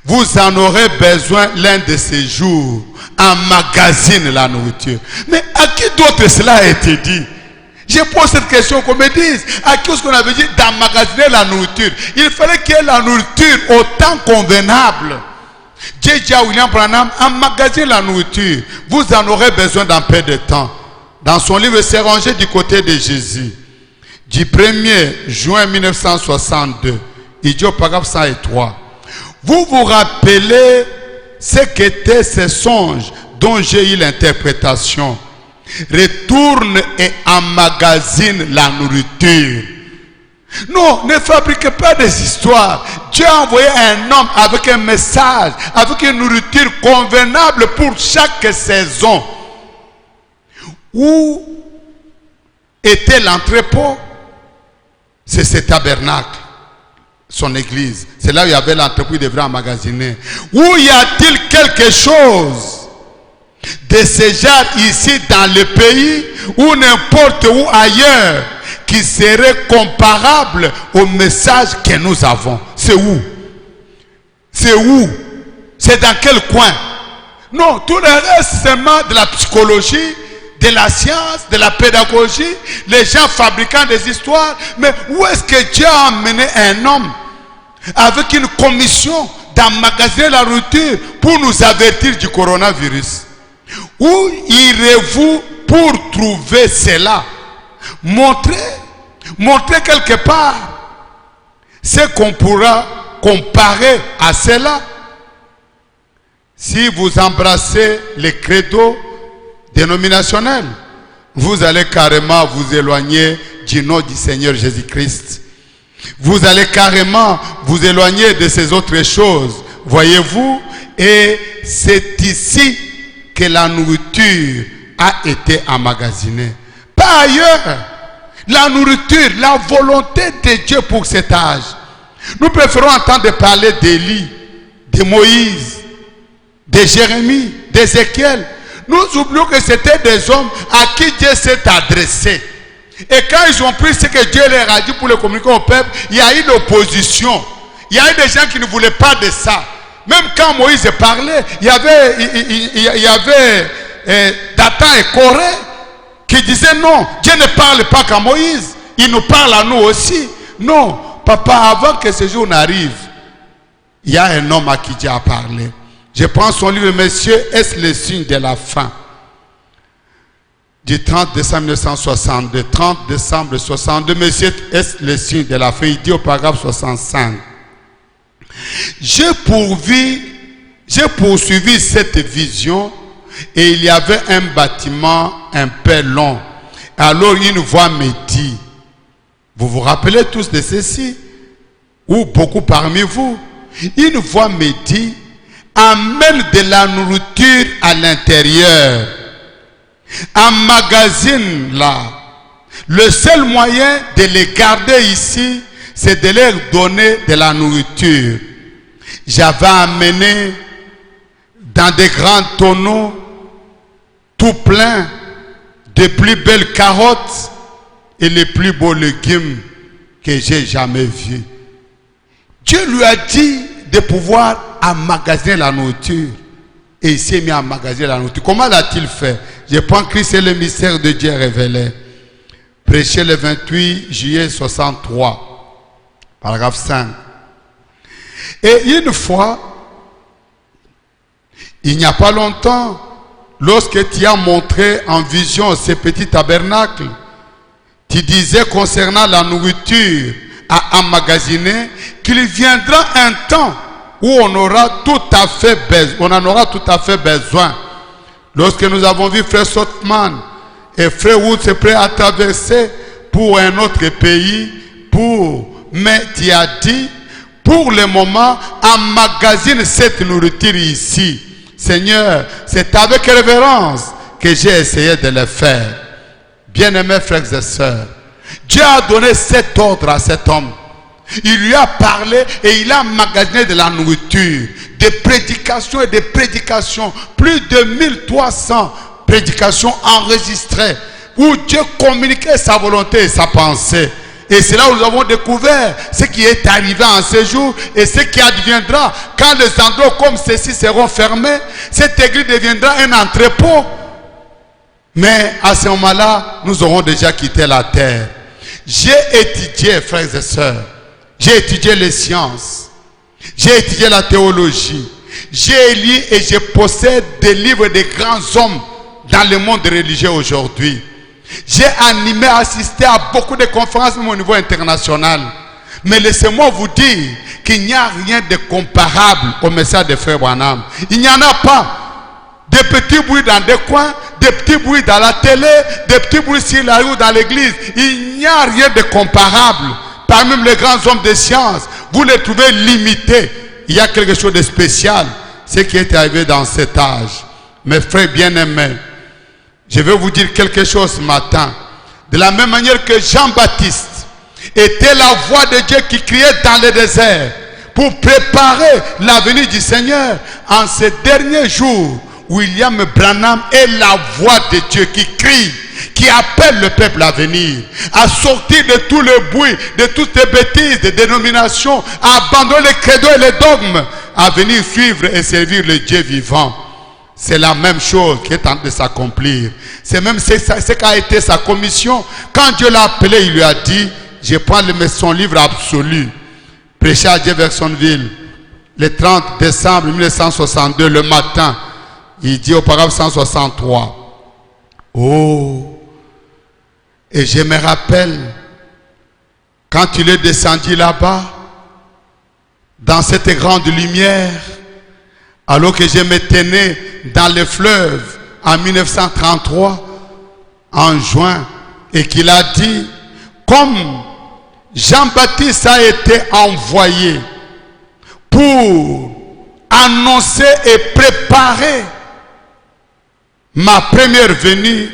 Vous en aurez besoin l'un de ces jours. Emmagasine la nourriture. Mais à qui d'autre cela a été dit? Je pose cette question qu'on me dise. À qui est-ce qu'on avait dit d'emmagasiner la nourriture? Il fallait qu'il y ait la nourriture au temps convenable. Dieu dit à William Branham, emmagasine la nourriture. Vous en aurez besoin dans peu de temps. Dans son livre, c'est rangé du côté de Jésus. Du 1er juin 1962, il dit au paragraphe 103. Vous vous rappelez ce qu'étaient ces songes dont j'ai eu l'interprétation. Retourne et emmagasine la nourriture. Non, ne fabriquez pas des histoires. Dieu a envoyé un homme avec un message, avec une nourriture convenable pour chaque saison. Où était l'entrepôt? C'est ce tabernacle, son église. C'est là où il y avait l'entrepôt, il devrait emmagasiner. Où y a-t-il quelque chose de ce genre ici dans le pays ou n'importe où ailleurs qui serait comparable au message que nous avons? C'est où? C'est où? C'est dans quel coin? Non, tout le reste c'est seulement de la psychologie, de la science, de la pédagogie, les gens fabriquant des histoires. Mais où est-ce que Dieu a amené un homme avec une commission d'emmagasiner la nourriture pour nous avertir du coronavirus? Où irez-vous pour trouver cela? Montrez quelque part ce qu'on pourra comparer à cela. Si vous embrassez les credos dénominationnels, vous allez carrément vous éloigner du nom du Seigneur Jésus-Christ. Vous allez carrément vous éloigner de ces autres choses. Voyez-vous? Et c'est ici que la nourriture a été emmagasinée. Pas ailleurs. La nourriture, la volonté de Dieu pour cet âge. Nous préférons entendre parler d'Élie, de Moïse, de Jérémie, d'Ézéchiel. Nous oublions que c'était des hommes à qui Dieu s'est adressé. Et quand ils ont pris ce que Dieu leur a dit pour le communiquer au peuple, il y a eu l'opposition. Il y a eu des gens qui ne voulaient pas de ça. Même quand Moïse parlait, il y avait Dathan et Corée qui disaient non, Dieu ne parle pas qu'à Moïse, il nous parle à nous aussi. Non, Papa, avant que ce jour n'arrive, il y a un homme à qui Dieu a parlé. Je prends son livre, Monsieur, est-ce le signe de la fin? Du 30 décembre 1962, 30 décembre 62, Monsieur, est-ce le signe de la fin? Il dit au paragraphe 65. J'ai poursuivi cette vision et il y avait un bâtiment un peu long. Alors une voix me dit, vous vous rappelez tous de ceci? Ou beaucoup parmi vous? Une voix me dit, amène de la nourriture à l'intérieur. Emmagasine là. Le seul moyen de les garder ici, c'est de leur donner de la nourriture. J'avais amené dans des grands tonneaux tout plein de plus belles carottes et les plus beaux légumes que j'ai jamais vus. Dieu lui a dit de pouvoir emmagasiner la nourriture. Et il s'est mis à emmagasiner la nourriture. Comment l'a-t-il fait? Je prends Christ et le mystère de Dieu révélé. Prêché le 28 juillet 63, paragraphe 5. Et une fois, il n'y a pas longtemps, lorsque tu as montré en vision ce petit tabernacle, tu disais concernant la nourriture à emmagasiner qu'il viendra un temps où on en aura tout à fait besoin. Lorsque nous avons vu Frère Sotman et Frère Wood se prêt à traverser pour un autre pays, mais tu as dit, pour le moment, emmagasine cette nourriture ici. Seigneur, c'est avec révérence que j'ai essayé de le faire. Bien-aimés frères et sœurs, Dieu a donné cet ordre à cet homme. Il lui a parlé et il a emmagasiné de la nourriture, des prédications et des prédications, plus de 1300 prédications enregistrées, où Dieu communiquait sa volonté et sa pensée. Et c'est là où nous avons découvert ce qui est arrivé en ce jour et ce qui adviendra quand les endroits comme ceci seront fermés. Cette église deviendra un entrepôt. Mais à ce moment-là, nous aurons déjà quitté la terre. J'ai étudié, frères et sœurs, j'ai étudié les sciences, j'ai étudié la théologie, j'ai lu et je possède des livres de grands hommes dans le monde religieux aujourd'hui. J'ai animé, assisté à beaucoup de conférences même au niveau international. Mais laissez-moi vous dire qu'il n'y a rien de comparable au message de Frère Branham. Il n'y en a pas. Des petits bruits dans des coins, des petits bruits dans la télé, des petits bruits sur la rue dans l'église. Il n'y a rien de comparable. Parmi les grands hommes de science, vous les trouvez limités. Il y a quelque chose de spécial, ce qui est arrivé dans cet âge. Mes frères bien-aimés, je vais vous dire quelque chose ce matin. De la même manière que Jean-Baptiste était la voix de Dieu qui criait dans le désert pour préparer la venue du Seigneur, en ces derniers jours, William Branham est la voix de Dieu qui crie, qui appelle le peuple à venir, à sortir de tout le bruit, de toutes les bêtises, des dénominations, à abandonner les credos et les dogmes, à venir suivre et servir le Dieu vivant. C'est la même chose qui est en train de s'accomplir. C'est même ce qu'a été sa commission. Quand Dieu l'a appelé, il lui a dit, je prends son livre absolu, prêché à Jeffersonville, le 30 décembre 1962, le matin. Il dit au paragraphe 163, oh, et je me rappelle, quand il est descendu là-bas, dans cette grande lumière, alors que je me tenais dans le fleuve en 1933, en juin, et qu'il a dit, comme Jean-Baptiste a été envoyé pour annoncer et préparer ma première venue,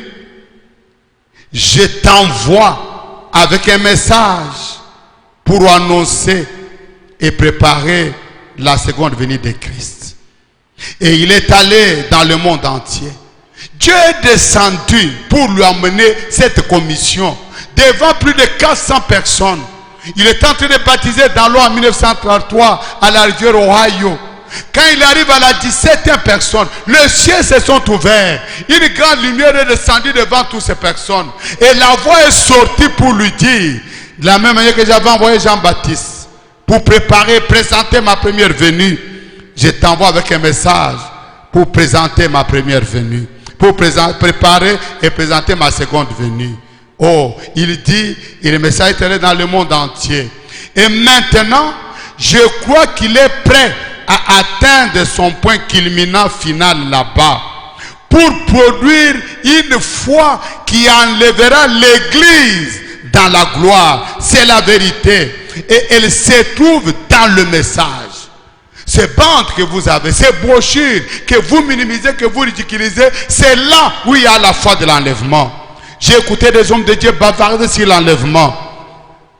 je t'envoie avec un message pour annoncer et préparer la seconde venue de Christ. Et il est allé dans le monde entier. Dieu est descendu pour lui amener cette commission devant plus de 400 personnes. Il est en train de baptiser dans l'eau en 1933 à la rivière Ohio. Quand il arrive à la 17e personne, les cieux se sont ouverts. Une grande lumière est descendue devant toutes ces personnes. Et la voix est sortie pour lui dire, De la même manière que j'avais envoyé Jean-Baptiste pour préparer, présenter ma première venue, je t'envoie avec un message pour présenter ma première venue, pour préparer et présenter ma seconde venue. Oh, il dit, et le message est allé dans le monde entier. Et maintenant, je crois qu'il est prêt à atteindre son point culminant final là-bas, pour produire une foi qui enlèvera l'Église dans la gloire. C'est la vérité. Et elle se trouve dans le message. Ces bandes que vous avez, ces brochures que vous minimisez, que vous ridiculisez, c'est là où il y a la foi de l'enlèvement. J'ai écouté des hommes de Dieu bavarder sur l'enlèvement.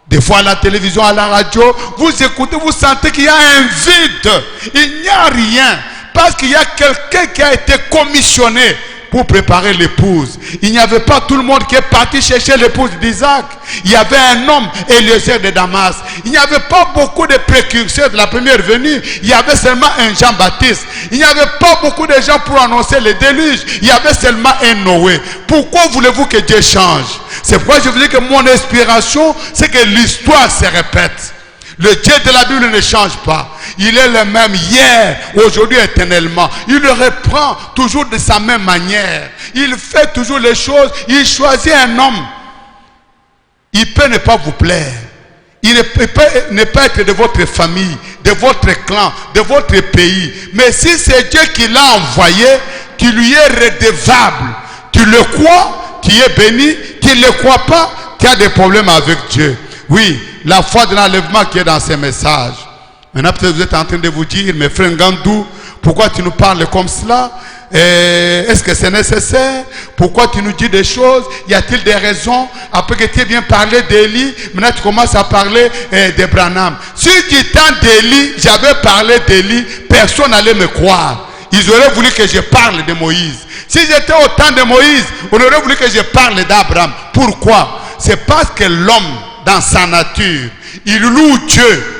Des fois à la télévision, à la radio, vous écoutez, vous sentez qu'il y a un vide. Il n'y a rien. Parce qu'il y a quelqu'un qui a été commissionné pour préparer l'épouse. Il n'y avait pas tout le monde qui est parti chercher l'épouse d'Isaac. Il y avait un homme, Eliezer de Damas. Il n'y avait pas beaucoup de précurseurs de la première venue. Il y avait seulement un Jean-Baptiste. Il n'y avait pas beaucoup de gens pour annoncer le déluge. Il y avait seulement un Noé. Pourquoi voulez-vous que Dieu change? C'est pourquoi je vous dis que mon inspiration, c'est que l'histoire se répète. Le Dieu de la Bible ne change pas. Il est le même hier, aujourd'hui, éternellement. Il le reprend toujours de sa même manière. Il fait toujours les choses. Il choisit un homme. Il peut ne pas vous plaire. Il ne peut ne pas être de votre famille, de votre clan, de votre pays. Mais si c'est Dieu qui l'a envoyé, qui lui est redevable, tu le crois, tu es béni. Tu ne le crois pas, tu as des problèmes avec Dieu. Oui, la foi de l'enlèvement qui est dans ces messages. Maintenant, peut-être vous êtes en train de vous dire, mais frère Ngandou, pourquoi tu nous parles comme cela? Est-ce que c'est nécessaire? Pourquoi tu nous dis des choses? Y a-t-il des raisons? Après que tu aies bien parlé d'Élie, maintenant tu commences à parler de Branham. Si du temps d'Élie, j'avais parlé d'Élie, personne n'allait me croire. Ils auraient voulu que je parle de Moïse. Si j'étais au temps de Moïse, on aurait voulu que je parle d'Abraham. Pourquoi? C'est parce que l'homme, dans sa nature, il loue Dieu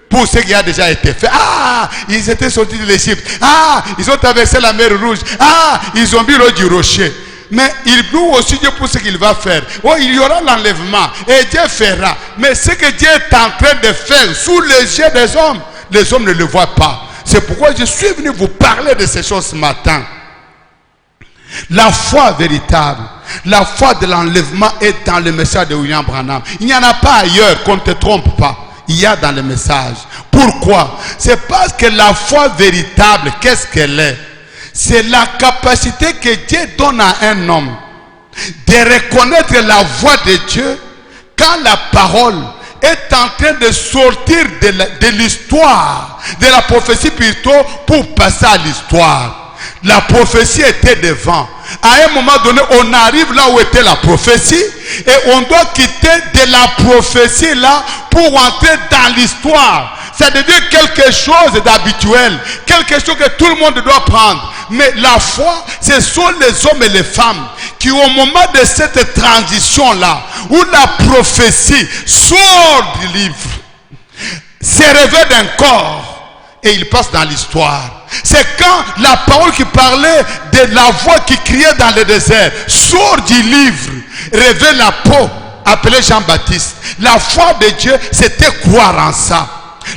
pour ce qui a déjà été fait. Ah, ils étaient sortis de l'Égypte. Ah, ils ont traversé la mer Rouge. Ah, ils ont bu l'eau du rocher. Mais il loue aussi Dieu pour ce qu'il va faire. Oh, il y aura l'enlèvement et Dieu fera. Mais ce que Dieu est en train de faire sous les yeux des hommes, les hommes ne le voient pas. C'est pourquoi je suis venu vous parler de ces choses ce matin. La foi véritable, la foi de l'enlèvement est dans le message de William Branham. Il n'y en a pas ailleurs, qu'on ne te trompe pas. Il y a dans le message. Pourquoi? C'est parce que la foi véritable, qu'est-ce qu'elle est? C'est la capacité que Dieu donne à un homme de reconnaître la voix de Dieu quand la parole est en train de sortir de l'histoire, de la prophétie plutôt, pour passer à l'histoire. La prophétie était devant. À un moment donné, on arrive là où était la prophétie et on doit quitter de la prophétie là pour entrer dans l'histoire. Ça devient quelque chose d'habituel, quelque chose que tout le monde doit prendre. Mais la foi, ce sont les hommes et les femmes qui, au moment de cette transition-là, où la prophétie sort du livre, se révèle d'un corps et il passe dans l'histoire. C'est quand la parole qui parlait de la voix qui criait dans le désert sort du livre, révèle la peau, appelée Jean-Baptiste. La foi de Dieu, c'était croire en ça.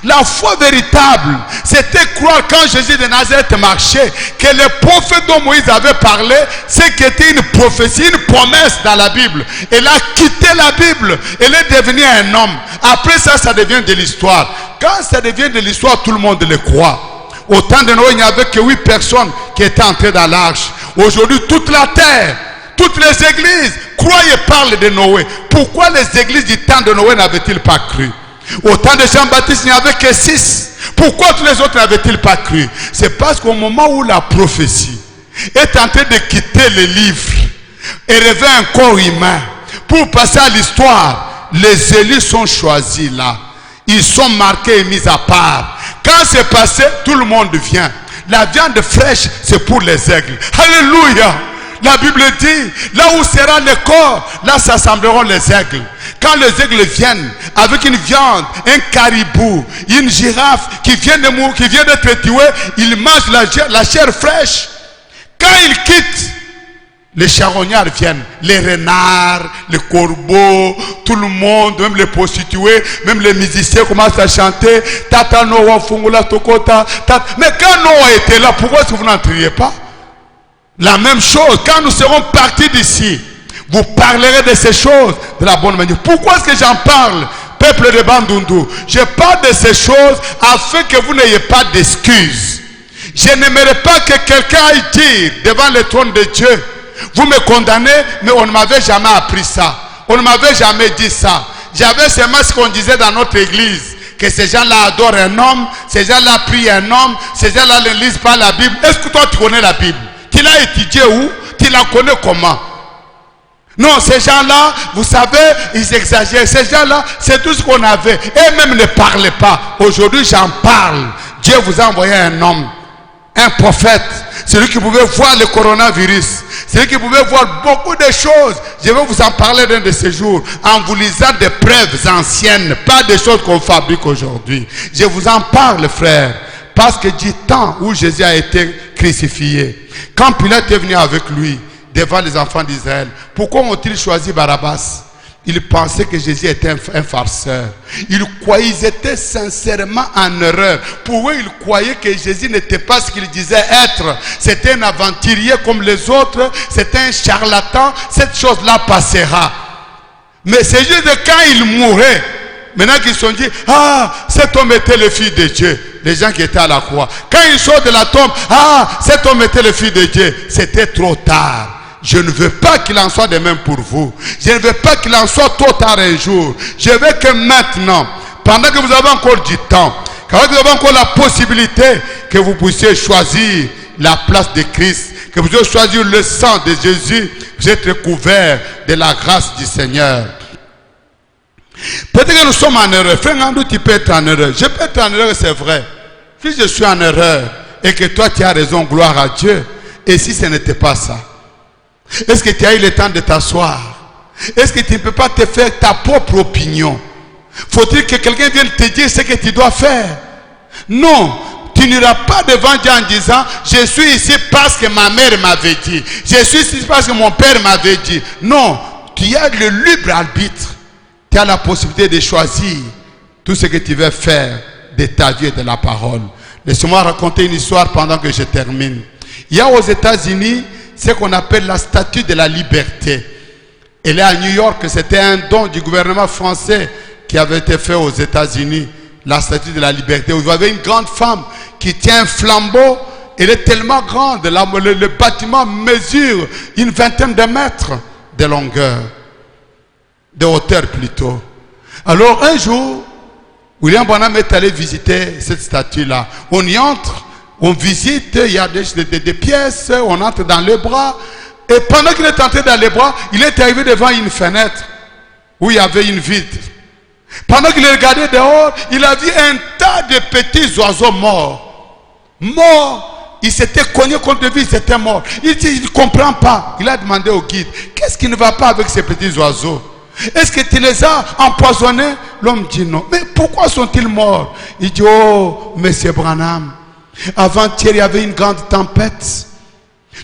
La foi véritable, c'était croire quand Jésus de Nazareth marchait, que le prophète dont Moïse avait parlé, c'est qui était une prophétie, une promesse dans la Bible. Elle a quitté la Bible, elle est devenue un homme. Après ça, ça devient de l'histoire. Quand ça devient de l'histoire, tout le monde le croit. Au temps de Noé, il n'y avait que 8 personnes qui étaient entrées dans l'arche. Aujourd'hui, toute la terre, toutes les églises croient et parlent de Noé. Pourquoi les églises du temps de Noé n'avaient-ils pas cru? Au temps de Jean-Baptiste, il n'y avait que 6. Pourquoi tous les autres n'avaient-ils pas cru? C'est parce qu'au moment où la prophétie est en train de quitter le livre et révèle un corps humain pour passer à l'histoire, les élus sont choisis là. Ils sont marqués et mis à part. Quand c'est passé, tout le monde vient. La viande fraîche, c'est pour les aigles. Alléluia! La Bible dit, là où sera le corps, là s'assembleront les aigles. Quand les aigles viennent avec une viande, un caribou, une girafe qui vient d'être tuée, ils mangent la chair fraîche. Quand ils quittent, Les charognards viennent, les renards, les corbeaux, tout le monde, même les prostituées, même les musiciens commencent à chanter. Tata Noah Fungula Tokota. Mais quand Noah était là, pourquoi est-ce que vous n'entriez pas? La même chose, quand nous serons partis d'ici, vous parlerez de ces choses de la bonne manière. Pourquoi est-ce que j'en parle, peuple de Bandundu? Je parle de ces choses afin que vous n'ayez pas d'excuses. Je n'aimerais pas que quelqu'un aille dire devant le trône de Dieu, vous me condamnez, mais on ne m'avait jamais appris ça. On ne m'avait jamais dit ça. J'avais seulement ce qu'on disait dans notre église, que ces gens-là adorent un homme, ces gens-là prient un homme, ces gens-là ne lisent pas la Bible. Est-ce que toi tu connais la Bible? Tu l'as étudiée où? Tu la connais comment? Non, ces gens-là, vous savez, ils exagèrent. Ces gens-là, c'est tout ce qu'on avait. Et même ne parlaient pas. Aujourd'hui, j'en parle. Dieu vous a envoyé un homme, un prophète, celui qui pouvait voir le coronavirus, celui qui pouvait voir beaucoup de choses. Je vais vous en parler d'un de ces jours, en vous lisant des preuves anciennes, pas des choses qu'on fabrique aujourd'hui. Je vous en parle, frère, parce que du temps où Jésus a été crucifié, quand Pilate est venu avec lui devant les enfants d'Israël, pourquoi ont-ils choisi Barabbas? Ils pensaient que Jésus était un farceur. Ils étaient sincèrement en erreur. Pour eux, ils croyaient que Jésus n'était pas ce qu'il disait être. C'était un aventurier comme les autres. C'était un charlatan. Cette chose-là passera. Mais c'est juste quand il mourait, maintenant qu'ils se sont dit, ah, cet homme était le fils de Dieu. Les gens qui étaient à la croix. Quand il sort de la tombe, ah, cet homme était le fils de Dieu. C'était trop tard. Je ne veux pas qu'il en soit de même pour vous. Je ne veux pas qu'il en soit trop tard un jour. Je veux que maintenant, pendant que vous avez encore du temps, quand vous avez encore la possibilité, que vous puissiez choisir la place de Christ, que vous puissiez choisir le sang de Jésus, vous êtes recouverts de la grâce du Seigneur. Peut-être que nous sommes en erreur. Frère Ngandou, tu peux être en erreur. Je peux être en erreur, c'est vrai. Si je suis en erreur et que toi tu as raison, gloire à Dieu. Et si ce n'était pas ça? Est-ce que tu as eu le temps de t'asseoir? Est-ce que tu ne peux pas te faire ta propre opinion? Faut-il que quelqu'un vienne te dire ce que tu dois faire? Non, tu n'iras pas devant Dieu en disant je suis ici parce que ma mère m'avait dit, je suis ici parce que mon père m'avait dit. Non, tu as le libre arbitre. Tu as la possibilité de choisir tout ce que tu veux faire de ta vie et de la parole. Laisse-moi raconter une histoire pendant que je termine. Il y a aux États-Unis ce qu'on appelle la statue de la liberté. Elle est à New York, c'était un don du gouvernement français qui avait été fait aux États-Unis, la statue de la liberté. Vous avez une grande femme qui tient un flambeau, elle est tellement grande, le bâtiment mesure une vingtaine de mètres de longueur, de hauteur plutôt. Alors un jour, William Branham est allé visiter cette statue-là. On y entre, on visite, il y a des pièces, on entre dans les bras. Et pendant qu'il est entré dans les bras, il est arrivé devant une fenêtre où il y avait une vitre. Pendant qu'il regardait dehors, il a vu un tas de petits oiseaux morts. Morts. Il s'était cogné contre lui, il était mort. Il dit, il ne comprend pas. Il a demandé au guide, qu'est-ce qui ne va pas avec ces petits oiseaux? Est-ce que tu les as empoisonnés? L'homme dit non. Mais pourquoi sont-ils morts? Il dit, oh, monsieur Branham, avant-hier, il y avait une grande tempête.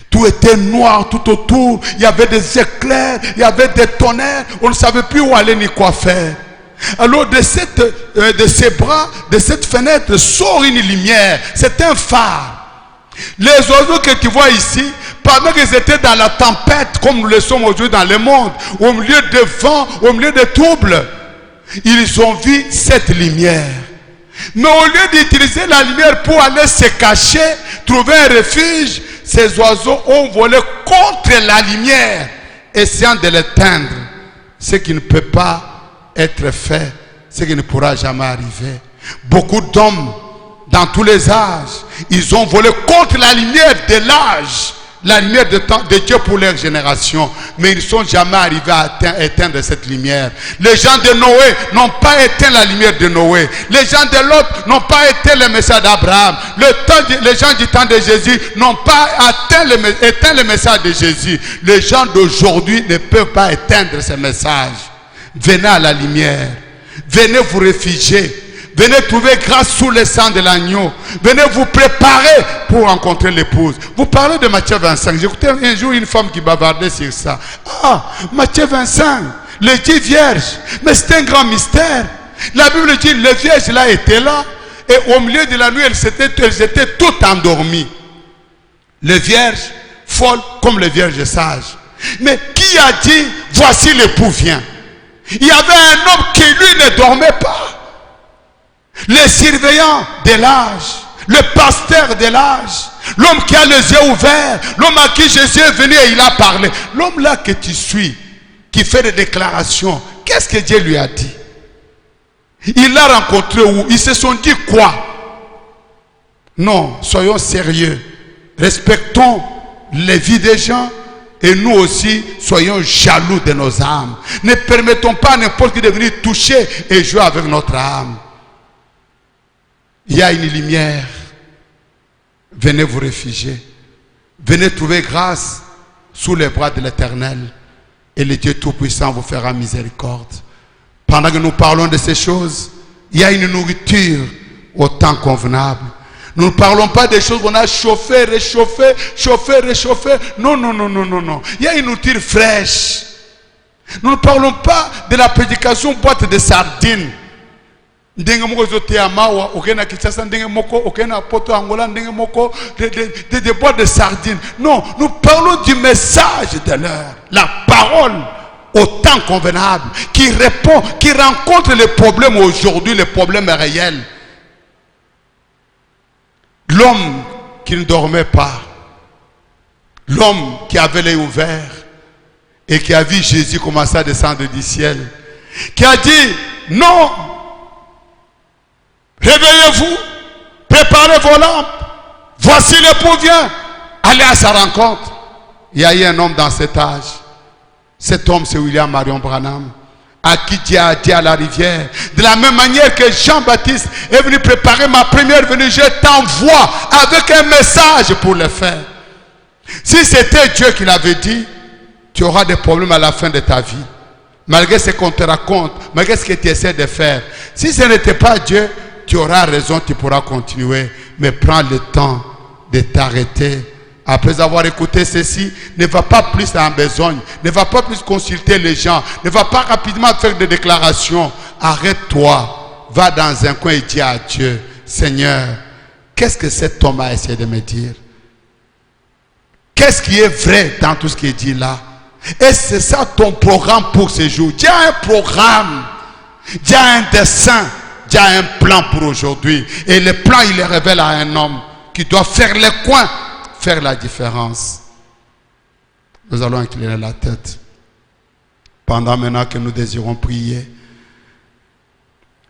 Tout était noir tout autour. Il y avait des éclairs, il y avait des tonnerres. On ne savait plus où aller ni quoi faire. Alors de ces bras, de cette fenêtre, sort une lumière. C'est un phare. Les oiseaux que tu vois ici, pendant qu'ils étaient dans la tempête, comme nous le sommes aujourd'hui dans le monde, au milieu de vent, au milieu de troubles, ils ont vu cette lumière. Mais au lieu d'utiliser la lumière pour aller se cacher, trouver un refuge, ces oiseaux ont volé contre la lumière, essayant de l'éteindre. Ce qui ne peut pas être fait, ce qui ne pourra jamais arriver. Beaucoup d'hommes, dans tous les âges, ils ont volé contre la lumière de l'âge, la lumière de Dieu pour leur génération, mais ils ne sont jamais arrivés à éteindre cette lumière. Les gens de Noé n'ont pas éteint la lumière de Noé. Les gens de Lot n'ont pas éteint le message d'Abraham. Les gens du temps de Jésus n'ont pas éteint le message de Jésus. Les gens d'aujourd'hui ne peuvent pas éteindre ce message. Venez à la lumière. Venez vous réfugier. Venez trouver grâce sous le sang de l'agneau. Venez vous préparer pour rencontrer l'épouse. Vous parlez de Matthieu 25. J'écoutais un jour une femme qui bavardait sur ça. Ah, Matthieu 25, le Dieu vierge. Mais c'est un grand mystère. La Bible dit, le vierge là était là. Et au milieu de la nuit, elles étaient toutes endormies. Les vierges folles comme les vierges sages. Mais qui a dit, voici l'époux vient? Il y avait un homme qui lui ne dormait pas. Les surveillants de l'âge, le pasteur de l'âge, l'homme qui a les yeux ouverts, l'homme à qui Jésus est venu et il a parlé. L'homme là que tu suis, qui fait des déclarations, qu'est-ce que Dieu lui a dit? Il l'a rencontré où? Ils se sont dit quoi? Non, soyons sérieux. Respectons les vies des gens et nous aussi, soyons jaloux de nos âmes. Ne permettons pas à n'importe qui de venir toucher et jouer avec notre âme. Il y a une lumière. Venez vous réfugier. Venez trouver grâce sous les bras de l'Éternel. Et le Dieu Tout-Puissant vous fera miséricorde. Pendant que nous parlons de ces choses, il y a une nourriture au temps convenable. Nous ne parlons pas des choses qu'on a chauffées, réchauffées, chauffées, réchauffées. Non, non, non, non, non, non. Il y a une nourriture fraîche. Nous ne parlons pas de la prédication boîte de sardines. Des boîtes de sardines. Non, nous parlons du message de l'heure. La parole au temps convenable, qui répond, qui rencontre les problèmes aujourd'hui, les problèmes réels. L'homme qui ne dormait pas, l'homme qui avait l'œil ouvert et qui a vu Jésus commencer à descendre du ciel, qui a dit non, réveillez-vous, préparez vos lampes, voici l'époux vient, allez à sa rencontre. Il y a eu un homme dans cet âge. Cet homme, c'est William Marion Branham, à qui Dieu a dit à la rivière, de la même manière que Jean-Baptiste est venu préparer ma première venue, je t'envoie avec un message pour le faire. Si c'était Dieu qui l'avait dit, tu auras des problèmes à la fin de ta vie. Malgré ce qu'on te raconte, malgré ce que tu essaies de faire. Si ce n'était pas Dieu, tu auras raison, tu pourras continuer. Mais prends le temps de t'arrêter. Après avoir écouté ceci, ne va pas plus en besogne, ne va pas plus consulter les gens, ne va pas rapidement faire des déclarations. Arrête-toi, va dans un coin et dis à Dieu, Seigneur, qu'est-ce que cet homme a essayé de me dire? Qu'est-ce qui est vrai dans tout ce qui est dit là? Et c'est ça ton programme pour ce jour. Dieu a un programme, Dieu a un dessein, Dieu a un plan pour aujourd'hui. Et le plan, il le révèle à un homme qui doit faire les coins, faire la différence. Nous allons incliner la tête pendant maintenant que nous désirons prier.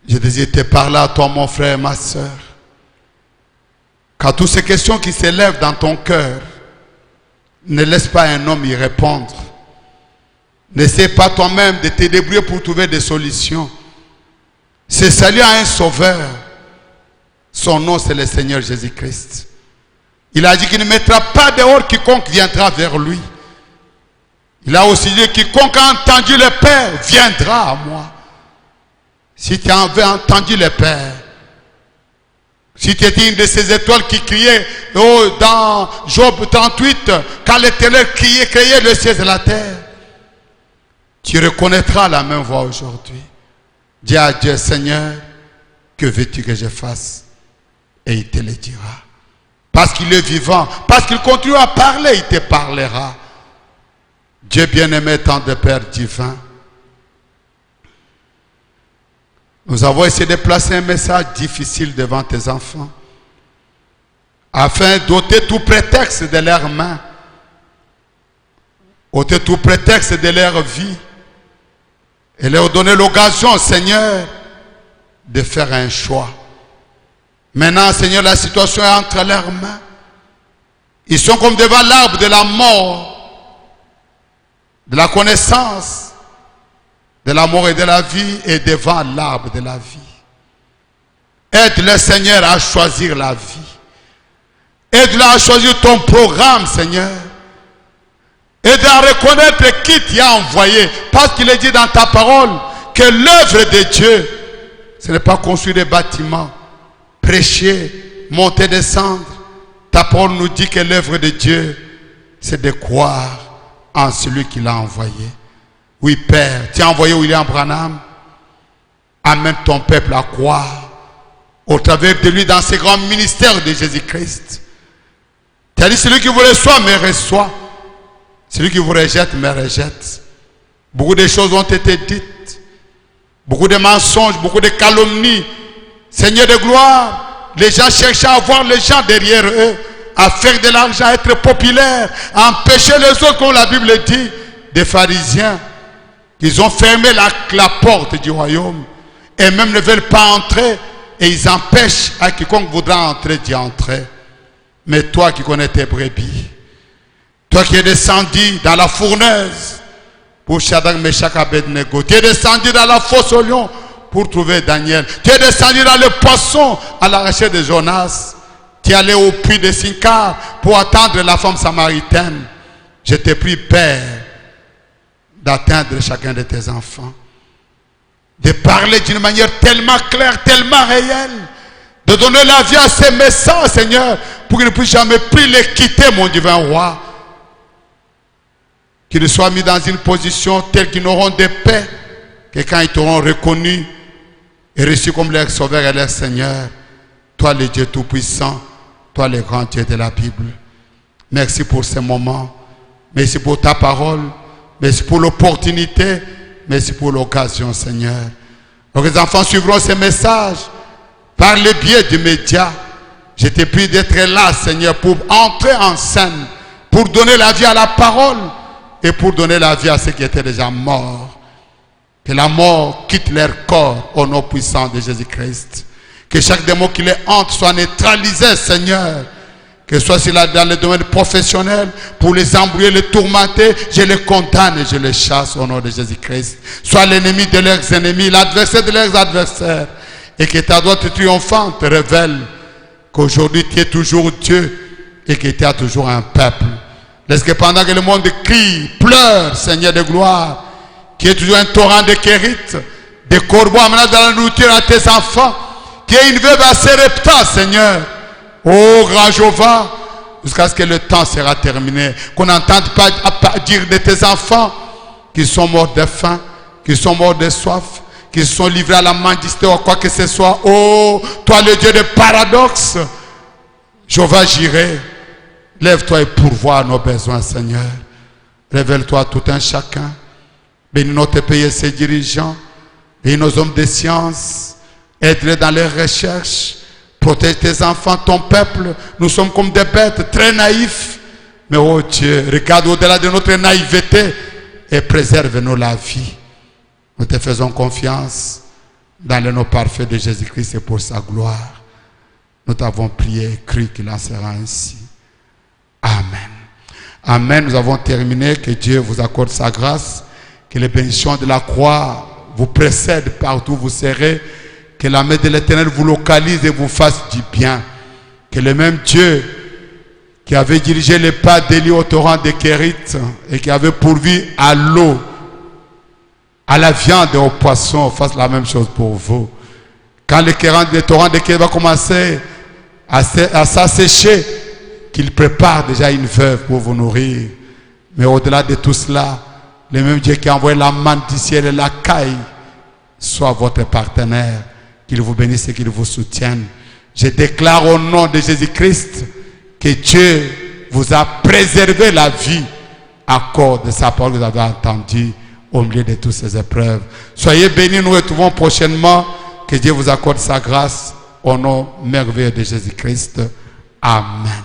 Je désire te parler à toi, mon frère et ma soeur. Quand toutes ces questions qui s'élèvent dans ton cœur, ne laisse pas un homme y répondre. N'essaie pas toi-même de te débrouiller pour trouver des solutions. C'est salut à un sauveur. Son nom, c'est le Seigneur Jésus-Christ. Il a dit qu'il ne mettra pas dehors quiconque viendra vers lui. Il a aussi dit quiconque a entendu le Père viendra à moi. Si tu avais entendu le Père, si tu étais une de ces étoiles qui criaient dans Job 38, quand l'Éternel criait, créait le ciel et la terre, tu reconnaîtras la même voix aujourd'hui. Dis à Dieu, Seigneur, que veux-tu que je fasse? Et il te le dira. Parce qu'il est vivant, parce qu'il continue à parler, il te parlera. Dieu bien-aimé, tant de Père divin, nous avons essayé de placer un message difficile devant tes enfants, afin d'ôter tout prétexte de leurs mains, ôter tout prétexte de leur vie, et leur donner l'occasion, Seigneur, de faire un choix. Maintenant, Seigneur, la situation est entre leurs mains. Ils sont comme devant l'arbre de la mort, de la connaissance, de la mort et de la vie, et devant l'arbre de la vie. Aide-le, Seigneur, à choisir la vie. Aide-le à choisir ton programme, Seigneur. Aide-le à reconnaître qui t'y a envoyé. Parce qu'il est dit dans ta parole que l'œuvre de Dieu, ce n'est pas construire des bâtiments, prêcher, monter, descendre. Ta parole nous dit que l'œuvre de Dieu, c'est de croire en celui qui l'a envoyé. Oui, Père, tu as envoyé William Branham. Amène ton peuple à croire au travers de lui dans ce grand ministère de Jésus-Christ. Tu as dit, celui qui vous reçoit, me reçoit. Celui qui vous rejette, me rejette. Beaucoup de choses ont été dites. Beaucoup de mensonges, beaucoup de calomnies. Seigneur de gloire, les gens cherchaient à voir les gens derrière eux, à faire de l'argent, à être populaires, à empêcher les autres, comme la Bible dit, des pharisiens. Ils ont fermé la porte du royaume et même ne veulent pas entrer et ils empêchent à quiconque voudra entrer d'y entrer. Mais toi qui connais tes brebis, toi qui es descendu dans la fournaise pour Shadrach, Meshach, Abednego, tu es descendu dans la fosse au lion pour trouver Daniel, tu es descendu dans le poisson à la recherche de Jonas, tu es allé au puits de Sychar pour attendre la femme samaritaine. Je te prie, Père, d'atteindre chacun de tes enfants, de parler d'une manière tellement claire, tellement réelle, de donner la vie à ces messages, Seigneur, pour qu'ils ne puissent jamais plus les quitter, mon divin roi. Qu'ils soient mis dans une position telle qu'ils n'auront de paix que quand ils t'auront reconnu et reçu comme leur sauveur et leur Seigneur, toi le Dieu Tout-Puissant, toi le grand Dieu de la Bible. Merci pour ce moment, merci pour ta parole, merci pour l'opportunité, merci pour l'occasion, Seigneur. Donc les enfants suivront ces messages par le biais du média. Je te prie d'être là, Seigneur, pour entrer en scène, pour donner la vie à la parole et pour donner la vie à ceux qui étaient déjà morts. Que la mort quitte leur corps au nom puissant de Jésus-Christ. Que chaque démon qui les hante soit neutralisé, Seigneur. Que ce soit dans le domaine professionnel, pour les embrouiller, les tourmenter, je les condamne et je les chasse au nom de Jésus-Christ. Sois l'ennemi de leurs ennemis, l'adversaire de leurs adversaires. Et que ta droite triomphante te révèle qu'aujourd'hui tu es toujours Dieu et que tu as toujours un peuple. Laisse que pendant que le monde crie, pleure, Seigneur de gloire, qui est toujours un torrent de kérites, des corbeaux amenant dans la nourriture à tes enfants, qui est une veuve à Sarepta, Seigneur. Oh, grand Jéhovah, jusqu'à ce que le temps sera terminé, qu'on n'entende pas dire de tes enfants qu'ils sont morts de faim, qu'ils sont morts de soif, qu'ils sont livrés à la mendicité ou quoi que ce soit. Oh, toi le Dieu de paradoxe, Jéhovah Jireh, lève-toi et pourvois à nos besoins, Seigneur. Révèle-toi à tout un chacun. Bénis notre pays et ses dirigeants. Bénis nos hommes de science. Aide-les dans leurs recherches. Protège tes enfants, ton peuple. Nous sommes comme des bêtes très naïfs. Mais oh Dieu, regarde au-delà de notre naïveté et préserve-nous la vie. Nous te faisons confiance dans le nom parfait de Jésus-Christ et pour sa gloire. Nous t'avons prié et cru qu'il en sera ainsi. Amen. Amen. Nous avons terminé. Que Dieu vous accorde sa grâce. Que les bénédictions de la croix vous précèdent partout où vous serez. Que la main de l'Éternel vous localise et vous fasse du bien. Que le même Dieu qui avait dirigé les pas d'Élie au torrent de Kérit et qui avait pourvu à l'eau, à la viande et au poisson, fasse la même chose pour vous. Quand le torrent de Kérit va commencer à s'assécher, qu'il prépare déjà une veuve pour vous nourrir. Mais au-delà de tout cela, le même Dieu qui a envoyé la manne du ciel et la caille soit votre partenaire. Qu'il vous bénisse et qu'il vous soutienne. Je déclare au nom de Jésus-Christ que Dieu vous a préservé la vie à cause de sa parole que vous avez entendue au milieu de toutes ces épreuves. Soyez bénis, nous nous retrouvons prochainement. Que Dieu vous accorde sa grâce au nom merveilleux de Jésus-Christ. Amen.